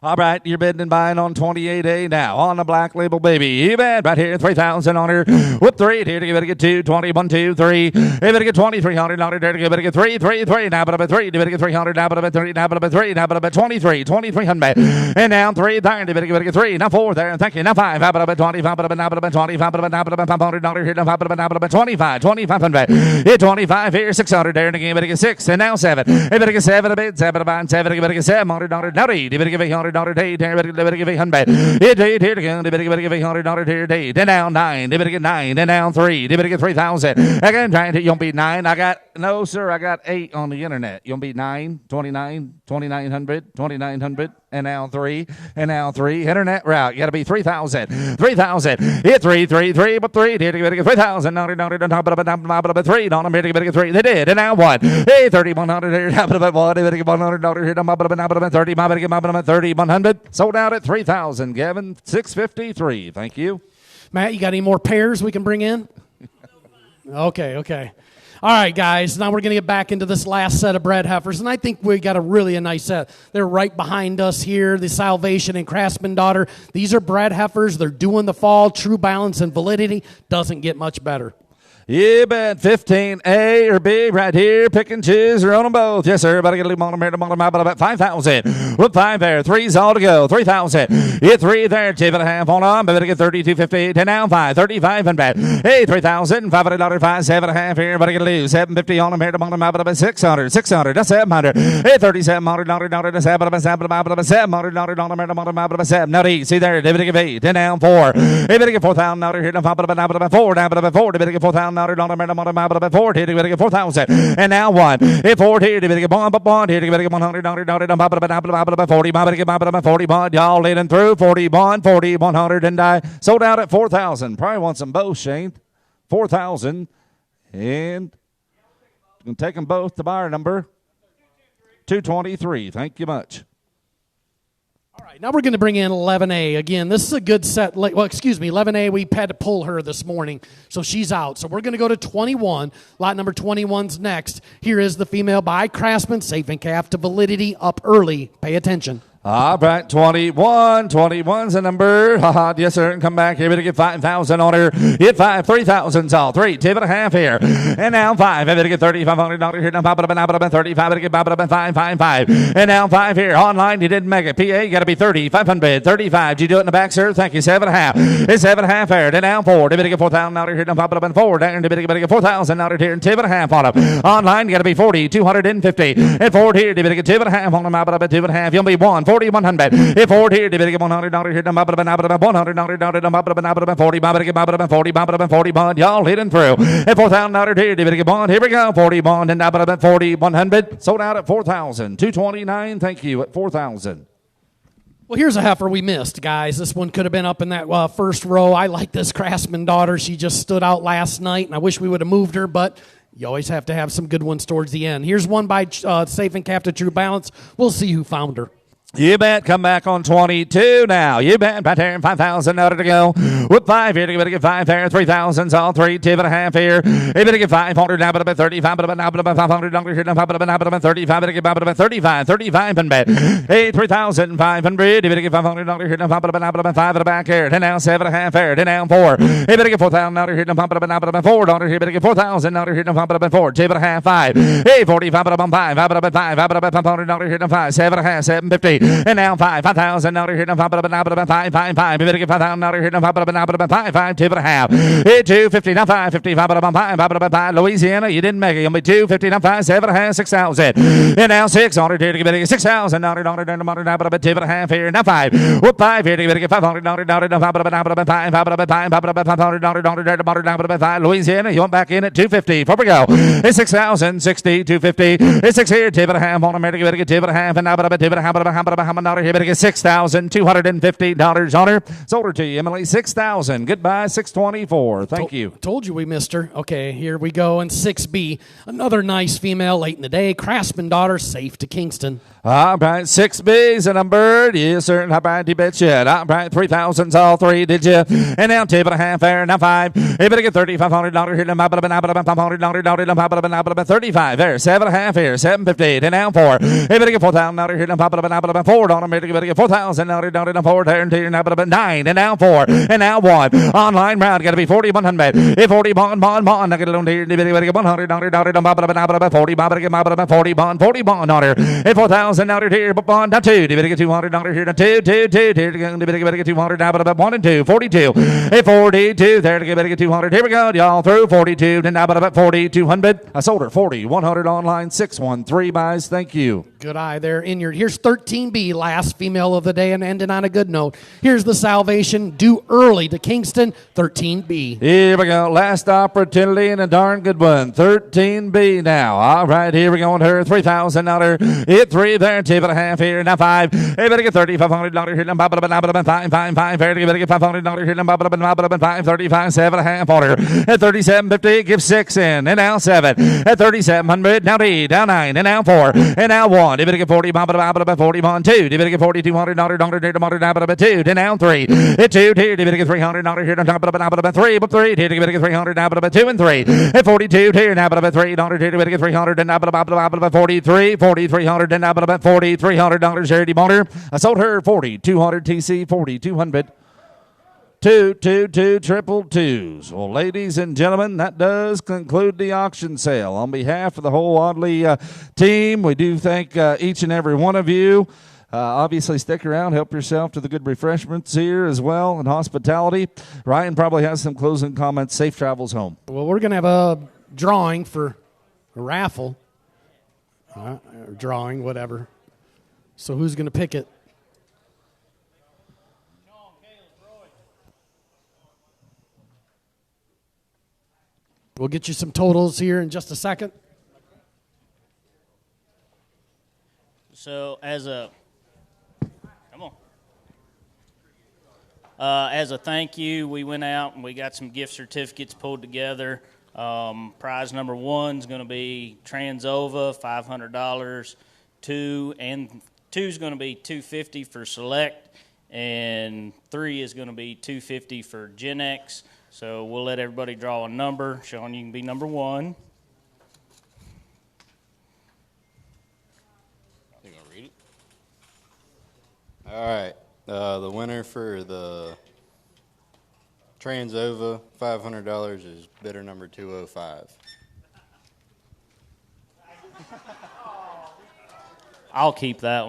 All right, you're bidding and buying on 28A now on the Black Label Baby. You bet right here, 3,000 on her. Whoop 3 here to give it a get 2, 20, 1, 2, 3. You better get 2,300 on her there to give it a get 3, 3, 3. Now but up 3, you better get 300. Now but up 3, now but up 3, now but up 23, 2,300. And down 3 there, you better get 3. Now 4 there, thank you. Now 5, now but up 20, now but up now but up 20, now but up now but up 500 on her here. Now but up now but up 25, 2,500. Hit 25 here, 600 there, and again, you better get 6. And now 7. You better get 7 a bit, 7 a bit, 7. You better get 700 on her. Now 8, you better get 800 8. They better give 800. Here to go. They better give $800 here today. Then down 9. They better get 9. Then down 3. They better get 3,000. Again, trying to. You don't beat 9. I got 8 on the internet. You don't beat 9, 29, 2,900, 2,900. And now 3. And now 3. Internet route. You got to be 3,000. 3,000. Hit 3, 3, 3, but 3. They better get 3,000. Now 3. Don't them here to get 3. They did. And now 1. Hey, 3,100 here. Now 1. They better get $100 here. Now 30. Now better get 30, 100. Sold out at 3,000, Gavin. 653. Thank you. Matt, you got any more pairs we can bring in? Okay. All right, guys. Now we're going to get back into this last set of bred heifers, and I think we got a nice set. They're right behind us here, the Salvation and Craftsman Daughter. These are bred heifers. They're doing the fall. True balance and validity doesn't get much better. You bet. 15A or B right here. Pick and choose. Or on them both. Yes, sir. Better get a little on them here. About 5,000. With 5 there. 3's all to go. 3,000. Hit 3 there. 2.5 on them. Better get 32.50. 10 down 5. 3500. Hey, 3,000. $500. 5. 7.5 here. Better get a lose. 750 on them here. About 600. 600. That's 700. Hey, $3,700. That's 700 on them here. About 7. Now 8. See there. They better get 8. 10 down 4. Hey, better get $4,000 here. About 4. Down about 4. They better get $4,000. $4. Here to get 4,000. And now 1. Hit 4 here to get 1 here to get $100. 40. Get 40 bond. Y'all leading through 41, 100 and die. Sold out at 4,000. Probably want some both, Shane. 4,000. And you can take them both to buyer number 223. Thank you much. All right, now we're going to bring in 11A. Again, this is a good set. 11A, we had to pull her this morning, so she's out. So we're going to go to 21. Lot number 21's next. Here is the female by Craftsman, safe and calf to validity, up early. Pay attention. All right, 21. 21's the number. Yes, sir. And come back here. Better get 5,000 on her. Hit 5. 3,000's all. 3. 2.5 here. And now 5. I better get $3,500 here. Now pop it up 35. Better get 5. And now 5 here. Online, you didn't make it. PA, you got to be 30. 500. 35. Did you do it in the back, sir? Thank you. 7.5. It's 7.5 here. And now 4. They better get $4,000 here. Now pop it up 4. Down. They better get $4,000 here. And 2.5 on them. Online, you got to be 40. 250. And 4 here. They better get 2.5 on them. Pop it up at 2.5. You'll be 1. 40, 100. If 4 here, they better get $100 here. $100, $40, 40 bond. Y'all hitting through. At $4,000 here, they better get bond. Here we go. 40 bond and about 40, 100. Sold out at 4,000. 229. Thank you at 4,000. Well, here's a heifer we missed, guys. This one could have been up in that first row. I like this Craftsman Daughter. She just stood out last night, and I wish we would have moved her, but you always have to have some good ones towards the end. Here's one by Safe and Captain True Balance. We'll see who found her. You bet. Come back on 22 now. You bet. Right there. 5,000 out to go. With 5 here. You better get 5 there. 3,000's all. 3. 2.5 here. You better get 500 now. But 35. But now. But $500 here. Now. But 35. Better get 35. 35 and bet. Hey, 3,500. You better get $500 here. Now. But 5 at the back here. And now 7.5 here. And now 4. You better get $4,000 here. Now. But $4 here. Better get $4,000 here. Now. But 4. 2.5. 5. Hey, 45. But 5. 5. $500 here. Now. 5. 7.5. 750. And now 5,000 here. Now 5. You better get $5,000 here. Now 5. 2.5. Hey, 250. Now 550. 5. Louisiana, you didn't make it. You'll be 250. Now 5. 7.5. 6,000. And now 600 here. You better get $6,000. Now 2.5 here. Now 5. Whoop 5 here. You better get $500. Now 5. Louisiana, you want back in at 250. Before we go. It's 6,000. 60. 250. It's 6 here. 2.5 on America. You better get 2.5. And now 2.5. Here, better get $6,250 on her. Sold her to you, Emily. 6,000. Goodbye, 624. Thank you. Told you we missed her. Okay, here we go. And 6B, another nice female late in the day. Craftsman Daughter, safe to Kingston. All right, 6B's a number. Yes, sir. How about you bet you? All right, 3,000's all 3, did you? And now 2.5 there. Now 5. You better get $3,500 here. Now $500. 35 there. 7.5 here. 750. And now 4. You better get $4,000 here. Now 4 on them, 4,000, now 4, turn 2, now 9, and now 4, and now 1. Online round, got to be 4,100. 40 bond, now get it on here, 100, 40 bond, 40 bond on here. 4,000 out here, bond, now 2, get 200 on here, 2, get 200, now 1 and 2, 42. 42, there to get 200. Here we go, y'all through 42, then now 4,200. I sold her 4,100 online, 613 buys. Thank you. Good eye there, Inyard. Here's 13B, last female of the day, and ending on a good note. Here's the Salvation, due early to Kingston, 13B. Here we go, last opportunity and a darn good one. 13B now. All right, here we go on her. 3,000 on her. Hit 3 there, 2.5 here, now 5. Hey, better get $3,500 here, now 5, 5, better get $500 here, now 5, 35, 7.5 on her. At 37.50, give 6 in, and now 7. At 3,700, now 8, now 9, and now 4, and now 1. You better get 40, 40 on 2. You better get 4,200, $2, 2, then now 3. At 2, you better get $300 here, now 3, but 3, you better get $300, now 2 and 3. At 42, here, now $3, you better get $300, and now 43, 4,300, and now $4,300 charity motor. I sold her 4,200 TC, 4,200. 222 Well, ladies and gentlemen, that does conclude the auction sale. On behalf of the whole Audley team, we do thank each and every one of you. Obviously, stick around, help yourself to the good refreshments here as well, and hospitality. Ryan probably has some closing comments. Safe travels home. Well, we're going to have a drawing for a raffle. Or drawing, whatever. So who's going to pick it? We'll get you some totals here in just a second. So as a thank you, we went out and we got some gift certificates pulled together. Prize number 1 is going to be Transova, $500. 2 is going to be $250 for Select, and 3 is going to be $250 for Gen X. So we'll let everybody draw a number. Sean, you can be number 1. You gonna read it? All right. The winner for the Transova, $500 is bidder number 205. I'll keep that one.